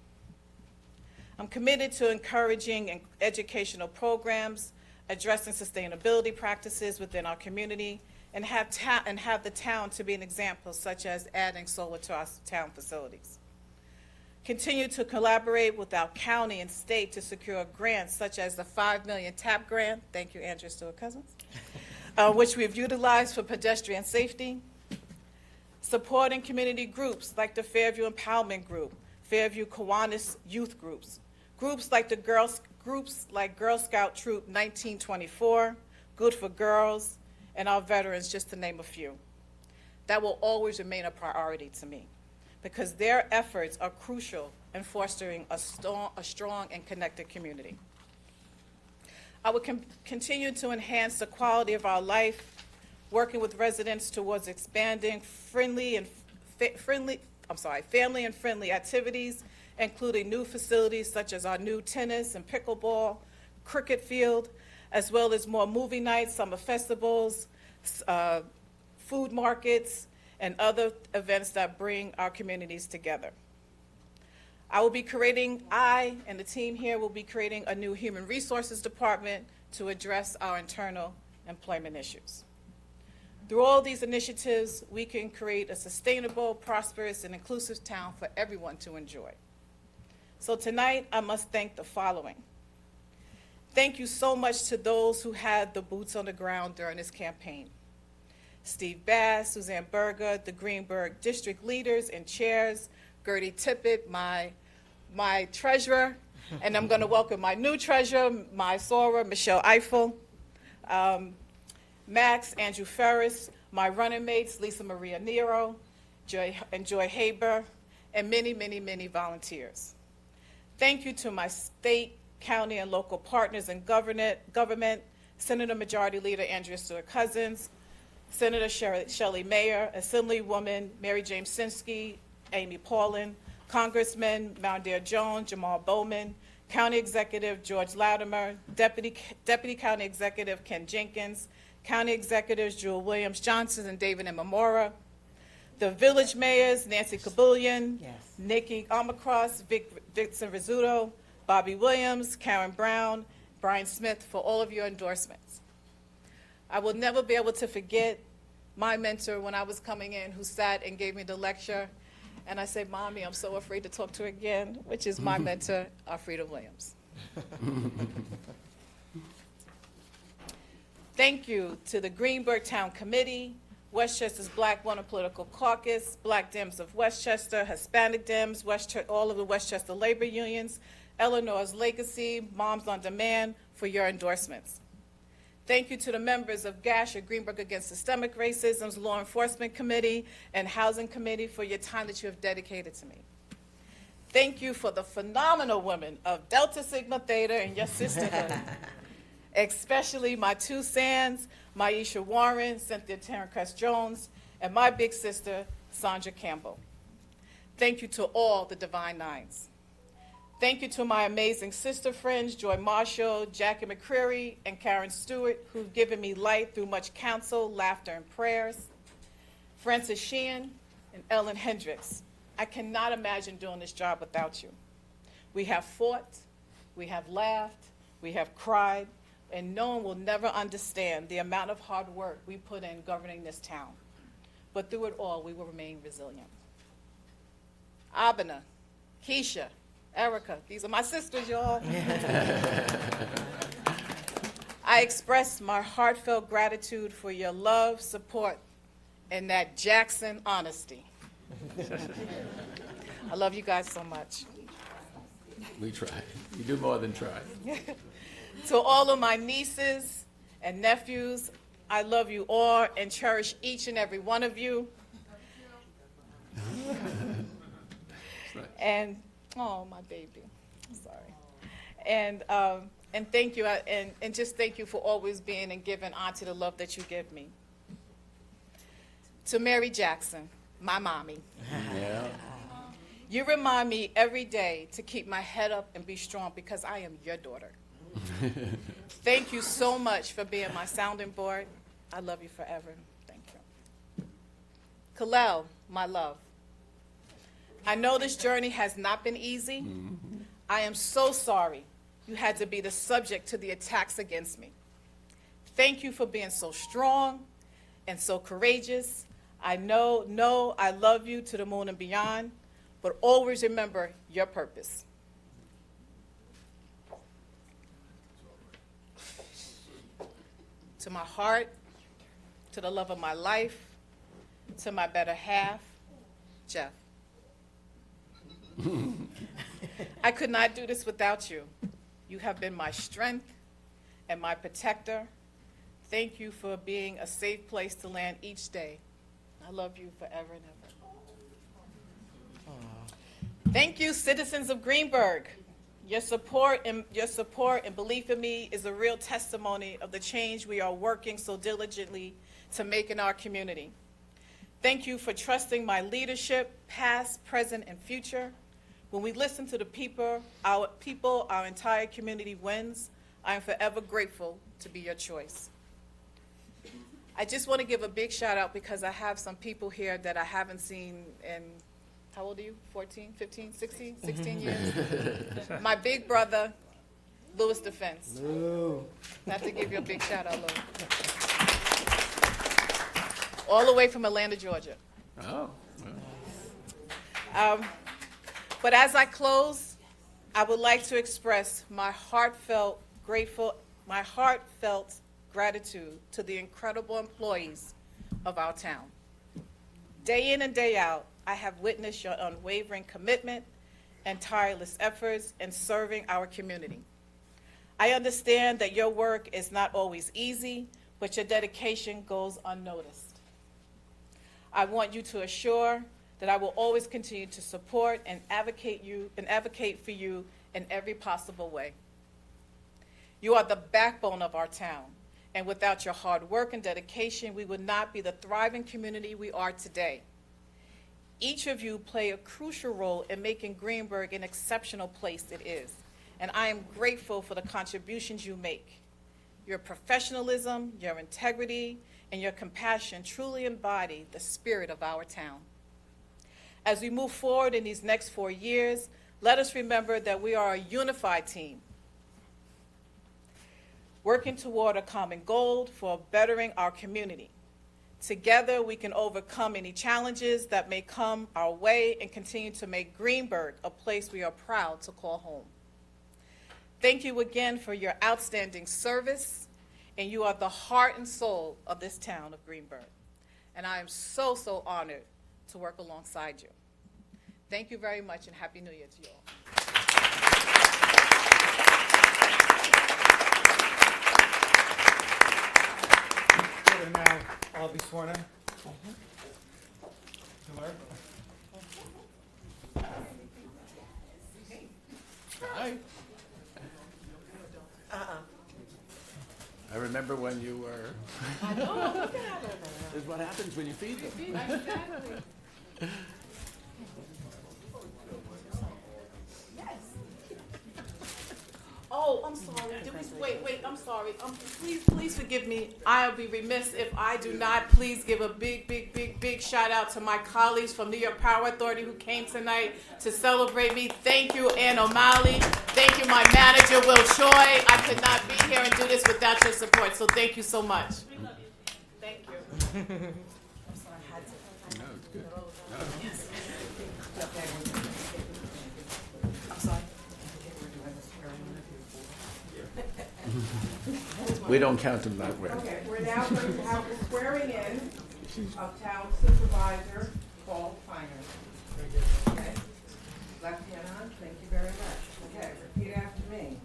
I'm committed to encouraging educational programs, addressing sustainability practices within our community, and have the town to be an example, such as adding solar to our town facilities. Continue to collaborate with our county and state to secure grants such as the $5 million TAP grant, thank you, Andrea Stewart Cousins, which we've utilized for pedestrian safety. Supporting community groups like the Fairview Empowerment Group, Fairview Kiwanis youth groups, groups like Girl Scout Troop 1924, Good for Girls, and our veterans, just to name a few. That will always remain a priority to me, because their efforts are crucial in fostering a strong and connected community. I will continue to enhance the quality of our life, working with residents towards expanding family and friendly activities, including new facilities such as our new tennis and pickleball, cricket field, as well as more movie nights, summer festivals, food markets, and other events that bring our communities together. I and the team here will be creating a new human resources department to address our internal employment issues. Through all these initiatives, we can create a sustainable, prosperous, and inclusive town for everyone to enjoy. So tonight, I must thank the following. Thank you so much to those who had the boots on the ground during this campaign. Steve Bass, Suzanne Berger, the Greenburgh district leaders and chairs, Gertie Tippett, my treasurer, and I'm gonna welcome my new treasurer, my soror, Michelle Eiffel, Max, Andrew Ferris, my running mates, Lisa Maria Nero, Joy Haber, and many volunteers. Thank you to my state, county, and local partners in government, Senator Majority Leader Andrea Stewart Cousins, Senator Shelley Mayer, Assemblywoman Mary James Sinsky, Amy Paulin, Congressman Moundair Jones, Jamal Bowman, County Executive George Latimer, Deputy County Executive Ken Jenkins, County Executives Jewel Williams Johnson and David M. Amora, the village mayors Nancy Kabulian, Nikki Amacross, Vincent Rizzuto, Bobby Williams, Karen Brown, Brian Smith, for all of your endorsements. I will never be able to forget my mentor when I was coming in, who sat and gave me the lecture, and I said, "Mommy, I'm so afraid to talk to her again," which is my mentor, Alfreda Williams. Thank you to the Greenburgh Town Committee, Westchester's Black Women Political Caucus, Black Dems of Westchester, Hispanic Dems, all of the Westchester labor unions, Eleanor's Legacy, Moms on Demand, for your endorsements. Thank you to the members of GASH, or Greenburgh Against Systemic Racism's Law Enforcement Committee and Housing Committee, for your time that you have dedicated to me. Thank you for the phenomenal women of Delta Sigma Theta and your sisterhood, especially my two Sands, Maisha Warren, Cynthia Terrencrest Jones, and my big sister, Sandra Campbell. Thank you to all the Divine Nines. Thank you to my amazing sister friends, Joy Marshall, Jackie McCreary, and Karen Stewart, who've given me light through much counsel, laughter, and prayers. Francis Sheehan, and Ellen Hendricks. I cannot imagine doing this job without you. We have fought, we have laughed, we have cried, and no one will never understand the amount of hard work we put in governing this town. But through it all, we will remain resilient. Abena, Keisha, Erica, these are my sisters, y'all. I express my heartfelt gratitude for your love, support, and that Jackson honesty. I love you guys so much. We try. You do more than try. To all of my nieces and nephews, I love you all and cherish each and every one of you. And, oh, my baby, I'm sorry. And thank you, and just thank you for always being and giving Auntie the love that you give me. To Mary Jackson, my mommy. Yeah. You remind me every day to keep my head up and be strong because I am your daughter. Thank you so much for being my sounding board. I love you forever. Thank you. Kalel, my love. I know this journey has not been easy. I am so sorry you had to be the subject to the attacks against me. Thank you for being so strong and so courageous. I know I love you to the moon and beyond, but always remember your purpose. To my heart, to the love of my life, to my better half, Jeff. I could not do this without you. You have been my strength and my protector. Thank you for being a safe place to land each day. I love you forever and ever. Thank you, citizens of Greenburgh. Your support and belief in me is a real testimony of the change we are working so diligently to make in our community. Thank you for trusting my leadership, past, present, and future. When we listen to the people, our entire community wins. I am forever grateful to be your choice. I just want to give a big shout out because I have some people here that I haven't seen in, how old are you? 14, 15, 16 years? My big brother, Louis Defense. Not to give you a big shout out, Louis. All the way from Atlanta, Georgia. Oh. But as I close, I would like to express my heartfelt gratitude to the incredible employees of our town. Day in and day out, I have witnessed your unwavering commitment and tireless efforts in serving our community. I understand that your work is not always easy, but your dedication goes unnoticed. I want you to assure that I will always continue to support and advocate for you in every possible way. You are the backbone of our town, and without your hard work and dedication, we would not be the thriving community we are today. Each of you play a crucial role in making Greenburgh an exceptional place it is, and I am grateful for the contributions you make. Your professionalism, your integrity, and your compassion truly embody the spirit of our town. As we move forward in these next 4 years, let us remember that we are a unified team, working toward a common goal for bettering our community. Together, we can overcome any challenges that may come our way and continue to make Greenburgh a place we are proud to call home. Thank you again for your outstanding service, and you are the heart and soul of this town of Greenburgh. And I am so, so honored to work alongside you. Thank you very much, and Happy New Year to you all. We're going to now all be sworn in. Delores? Hi. I remember when you were. I know, look at her. This is what happens when you feed them. Exactly. Oh, I'm sorry. Wait, I'm sorry. Please forgive me. I'll be remiss if I do not please give a big shout out to my colleagues from New York Power Authority who came tonight to celebrate me. Thank you, Ann O'Malley. Thank you, my manager, Will Choi. I could not be here and do this without your support, so thank you so much. Thank you. No, it's good. I'm sorry. We don't count them that way. Okay, we're now going to have the swearing in of Town Supervisor Paul Feiner. Okay, left hand on, thank you very much. Okay, repeat after me.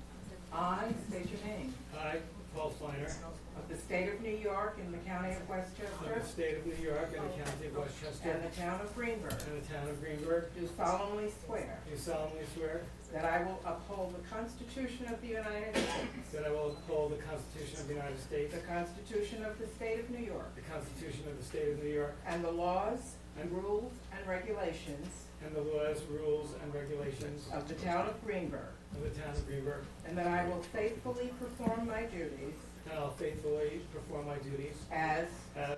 I state your name. I, Paul Feiner, Of the state of New York and the county of of Westchester the state of New York and the county of Westchester and the town of Greenburgh, and the town of Greenburgh, do solemnly swear do solemnly swear that I will uphold the Constitution of the United States, that I will uphold the Constitution of the United States, the Constitution of the state of New York, the Constitution of the state of New York, and the laws and rules and regulations and the laws, rules, and regulations of the town of Greenburgh, of the town of Greenburgh, and that I will faithfully perform my duties and I'll faithfully perform my duties as as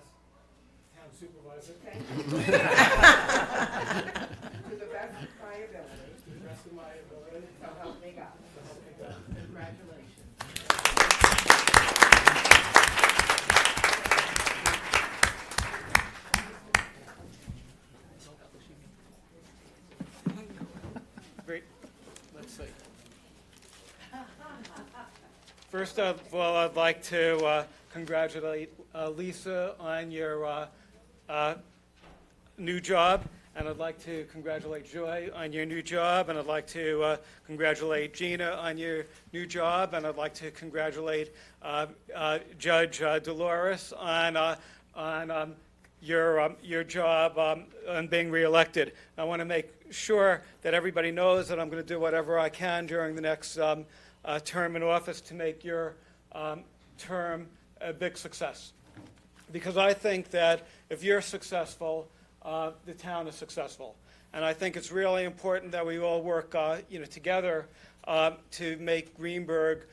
town supervisor to the best of my ability. to the best of my ability. So help me God. So help me God. Congratulations. Great. Let's see. First of all, I'd like to congratulate Lisa on your new job, and I'd like to congratulate Joy on your new job, and I'd like to congratulate Gina on your new job, and I'd like to congratulate Judge Delores on your job on being reelected. I want to make sure that everybody knows that I'm going to do whatever I can during the next term in office to make your term a big success. Because I think that if you're successful, the town is successful. And I think it's really important that we all work together to make Greenburgh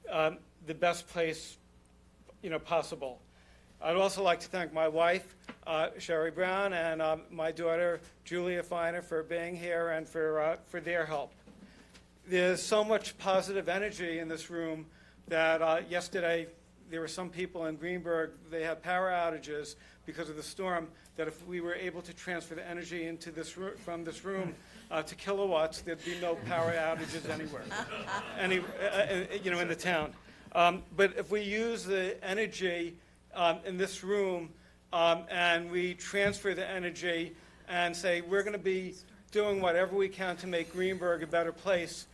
the best place possible. I'd also like to thank my wife, Sherry Brown, and my daughter, Julia Feiner, for being here and for their help. There's so much positive energy in this room that yesterday there were some people in Greenburgh, they had power outages because of the storm, that if we were able to transfer the energy into this from this room to kilowatts, there'd be no power outages anywhere, in the town. But if we use the energy in this room and we transfer the energy and say we're going to be doing whatever we can to make Greenburgh a better place,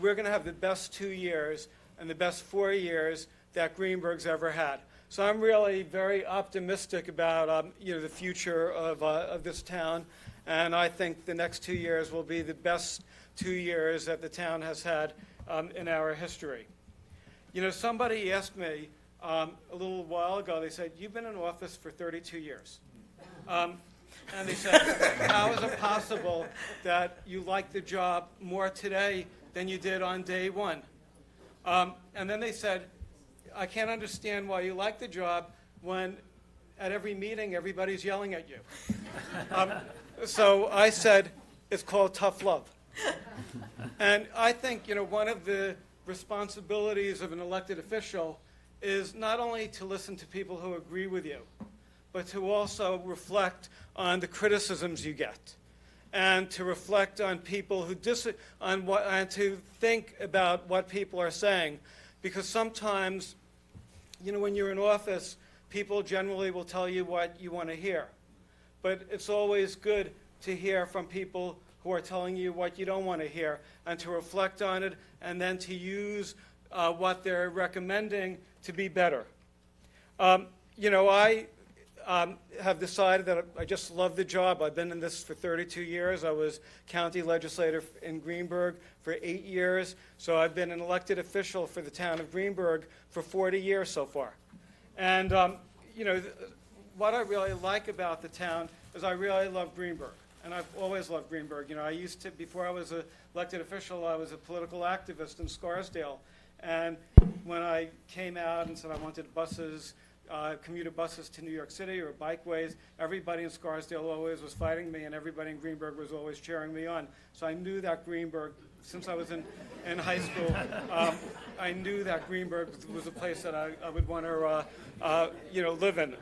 we're going to have the best 2 years and the best 4 years that Greenburgh's ever had. So I'm really very optimistic about the future of this town, and I think the next 2 years will be the best 2 years that the town has had in our history. Somebody asked me a little while ago, they said, you've been in office for 32 years. And they said, how is it possible that you like the job more today than you did on day one? And then they said, I can't understand why you like the job when at every meeting everybody's yelling at you. So I said, it's called tough love. And I think, one of the responsibilities of an elected official is not only to listen to people who agree with you, but to also reflect on the criticisms you get, and to reflect on people who and to think about what people are saying, because sometimes, when you're in office, people generally will tell you what you want to hear, but it's always good to hear from people who are telling you what you don't want to hear, and to reflect on it, and then to use what they're recommending to be better. I have decided that I just love the job. I've been in this for 32 years. I was county legislator in Greenburgh for 8 years. So I've been an elected official for the town of Greenburgh for 40 years so far. And, what I really like about the town is I really love Greenburgh. And I've always loved Greenburgh. I used to, before I was an elected official, I was a political activist in Scarsdale. And when I came out and said I wanted buses, commuter buses to New York City or bikeways, everybody in Scarsdale always was fighting me, and everybody in Greenburgh was always cheering me on. So I knew that Greenburgh, since I was in high school, I knew that Greenburgh was a place that I would want to live in.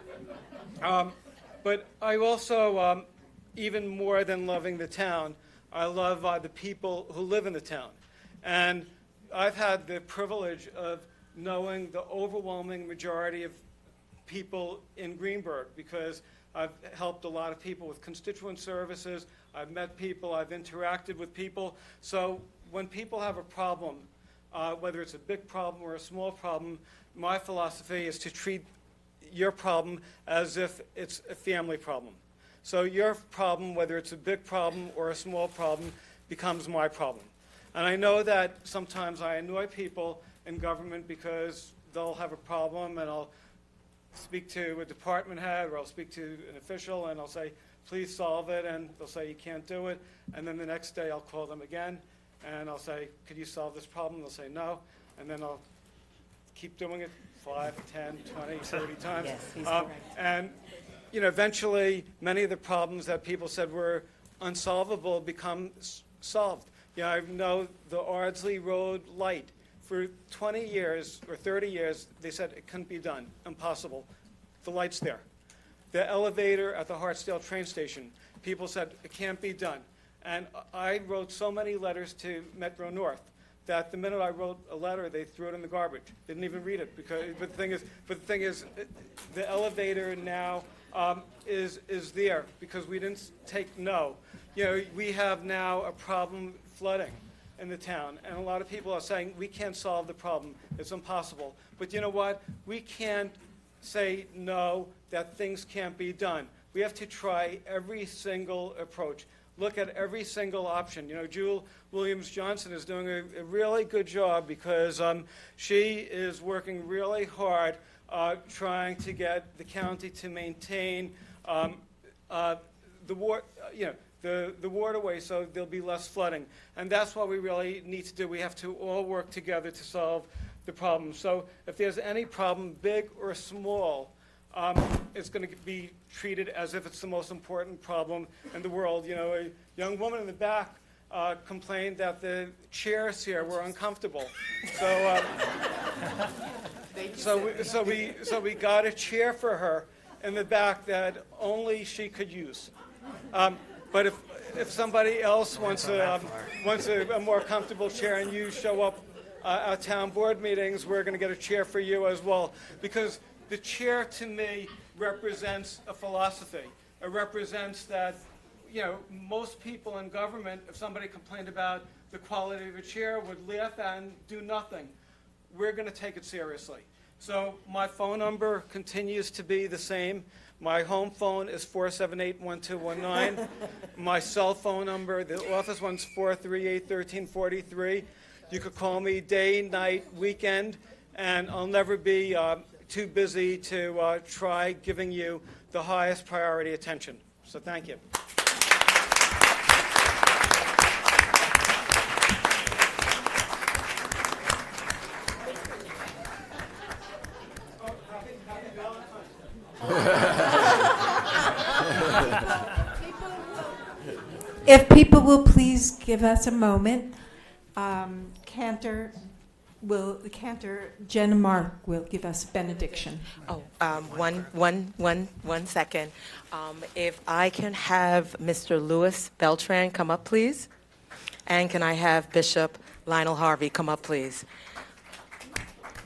But I also, even more than loving the town, I love the people who live in the town. And I've had the privilege of knowing the overwhelming majority of people in Greenburgh, because I've helped a lot of people with constituent services, I've met people, I've interacted with people. So when people have a problem, whether it's a big problem or a small problem, my philosophy is to treat your problem as if it's a family problem. So your problem, whether it's a big problem or a small problem, becomes my problem. And I know that sometimes I annoy people in government because they'll have a problem and I'll speak to a department head or I'll speak to an official and I'll say, please solve it, and they'll say you can't do it. And then the next day I'll call them again and I'll say, could you solve this problem? They'll say no, and then I'll keep doing it 5, 10, 20, 30 times. Yes, he's correct. And eventually many of the problems that people said were unsolvable become solved. I know the Ardsley Road light. For 20 years or 30 years, they said it couldn't be done, impossible. The light's there. The elevator at the Hartsdale train station, people said it can't be done. And I wrote so many letters to Metro North that the minute I wrote a letter, they threw it in the garbage. They didn't even read it. But the thing is, the elevator now is there because we didn't take no. We have now a problem flooding in the town, and a lot of people are saying we can't solve the problem. It's impossible. But you know what? We can't say no, that things can't be done. We have to try every single approach. Look at every single option. Jewel Williams-Johnson is doing a really good job because she is working really hard trying to get the county to maintain the waterway so there'll be less flooding. And that's what we really need to do. We have to all work together to solve the problem. So if there's any problem, big or small, it's going to be treated as if it's the most important problem in the world. A young woman in the back complained that the chairs here were uncomfortable. So we got a chair for her in the back that only she could use. But if somebody else wants a more comfortable chair and you show up at town board meetings, we're going to get a chair for you as well. Because the chair, to me, represents a philosophy. It represents that, most people in government, if somebody complained about the quality of a chair, would laugh and do nothing. We're going to take it seriously. So my phone number continues to be the same. My home phone is 478-1219. My cell phone number, the office one's 438-1343. You could call me day, night, weekend, and I'll never be too busy to try giving you the highest priority attention. So thank you. If people will please give us a moment, Cantor Jen Mark will give us benediction. One second. If I can have Mr. Louis Beltran come up, please. And can I have Bishop Lionel Harvey come up, please?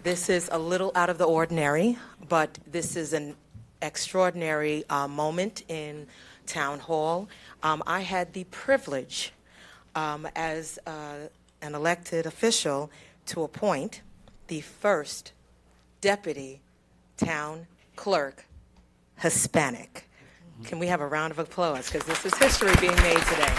This is a little out of the ordinary, but this is an extraordinary moment in Town Hall. I had the privilege as an elected official to appoint the first deputy town clerk Hispanic. Can we have a round of applause? Because this is history being made today.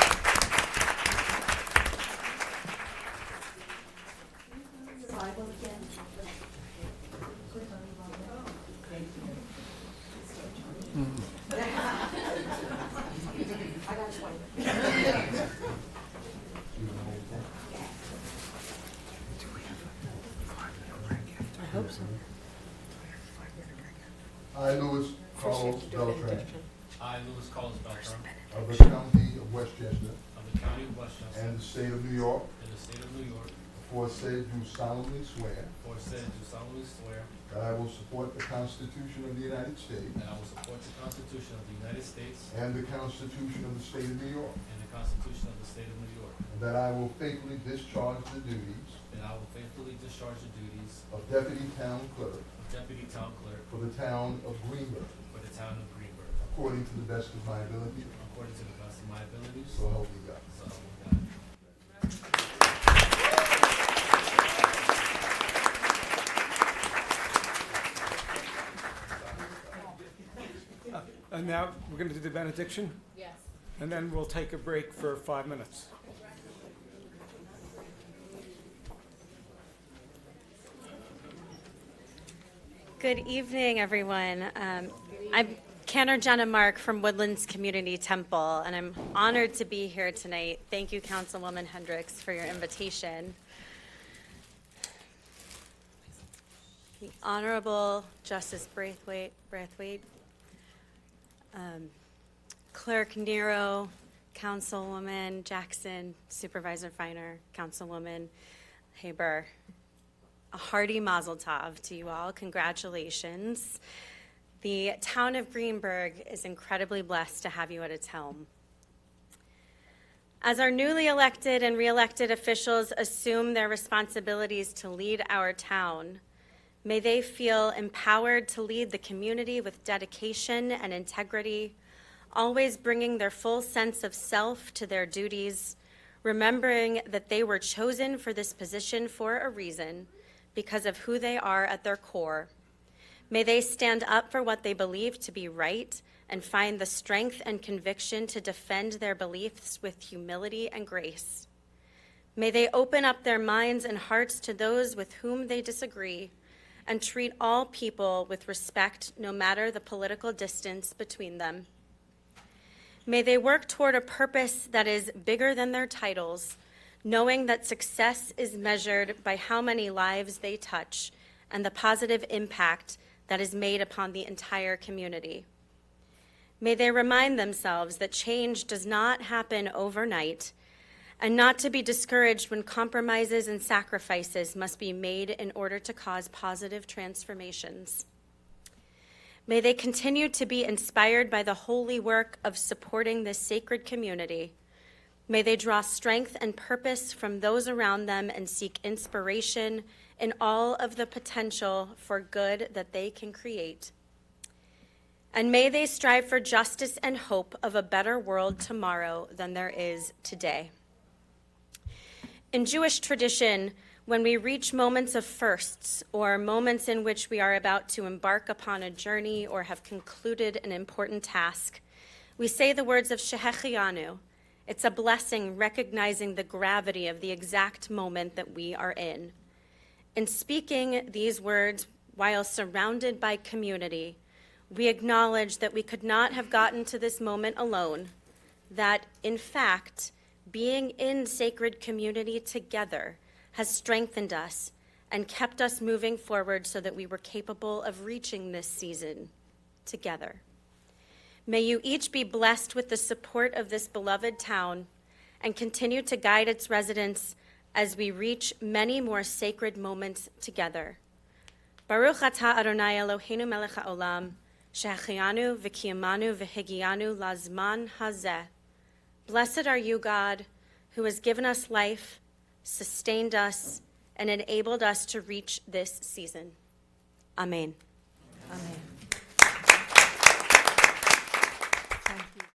hope so. I, Louis Carlos Beltran, I, Louis Carlos Beltran, of the County of Westchester of the County of Westchester and the State of New York, and the State of New York, aforesaid do solemnly swear aforesaid do solemnly swear that I will support the Constitution of the United States that I will support the Constitution of the United States and the Constitution of the State of New York, and the Constitution of the State of New York, and that I will faithfully discharge the duties and I will faithfully discharge the duties of Deputy Town Clerk of Deputy Town Clerk for the Town of Greenburgh, for the Town of Greenburgh, according to the best of my ability, according to the best of my abilities, so help me God. so help me God. And now, we're going to do the benediction, Yes. and then we'll take a break for 5 minutes. Good evening, everyone. I'm Cantor Jenna Mark from Woodlands Community Temple, and I'm honored to be here tonight. Thank you, Councilwoman Hendricks, for your invitation. The Honorable Justice Braitwate, Clerk Nero, Councilwoman Jackson, Supervisor Feiner, Councilwoman Haber. A hearty mazel tov to you all. Congratulations. The town of Greenburgh is incredibly blessed to have you at its helm. As our newly elected and re-elected officials assume their responsibilities to lead our town, may they feel empowered to lead the community with dedication and integrity, always bringing their full sense of self to their duties, remembering that they were chosen for this position for a reason, because of who they are at their core. May they stand up for what they believe to be right and find the strength and conviction to defend their beliefs with humility and grace. May they open up their minds and hearts to those with whom they disagree and treat all people with respect, no matter the political distance between them. May they work toward a purpose that is bigger than their titles, knowing that success is measured by how many lives they touch and the positive impact that is made upon the entire community. May they remind themselves that change does not happen overnight, and not to be discouraged when compromises and sacrifices must be made in order to cause positive transformations. May they continue to be inspired by the holy work of supporting this sacred community. May they draw strength and purpose from those around them and seek inspiration in all of the potential for good that they can create. And may they strive for justice and hope of a better world tomorrow than there is today. In Jewish tradition, when we reach moments of firsts or moments in which we are about to embark upon a journey or have concluded an important task, we say the words of Shehechianu. It's a blessing recognizing the gravity of the exact moment that we are in. In speaking these words while surrounded by community, we acknowledge that we could not have gotten to this moment alone, that, in fact, being in sacred community together has strengthened us and kept us moving forward so that we were capable of reaching this season together. May you each be blessed with the support of this beloved town and continue to guide its residents as we reach many more sacred moments together. Baruch atah Adonai Eloheinu melech haolam, shehachianu v'kiyamanu v'higianu lazman hazeh. Blessed are you, God, who has given us life, sustained us, and enabled us to reach this season. Amen. Amen.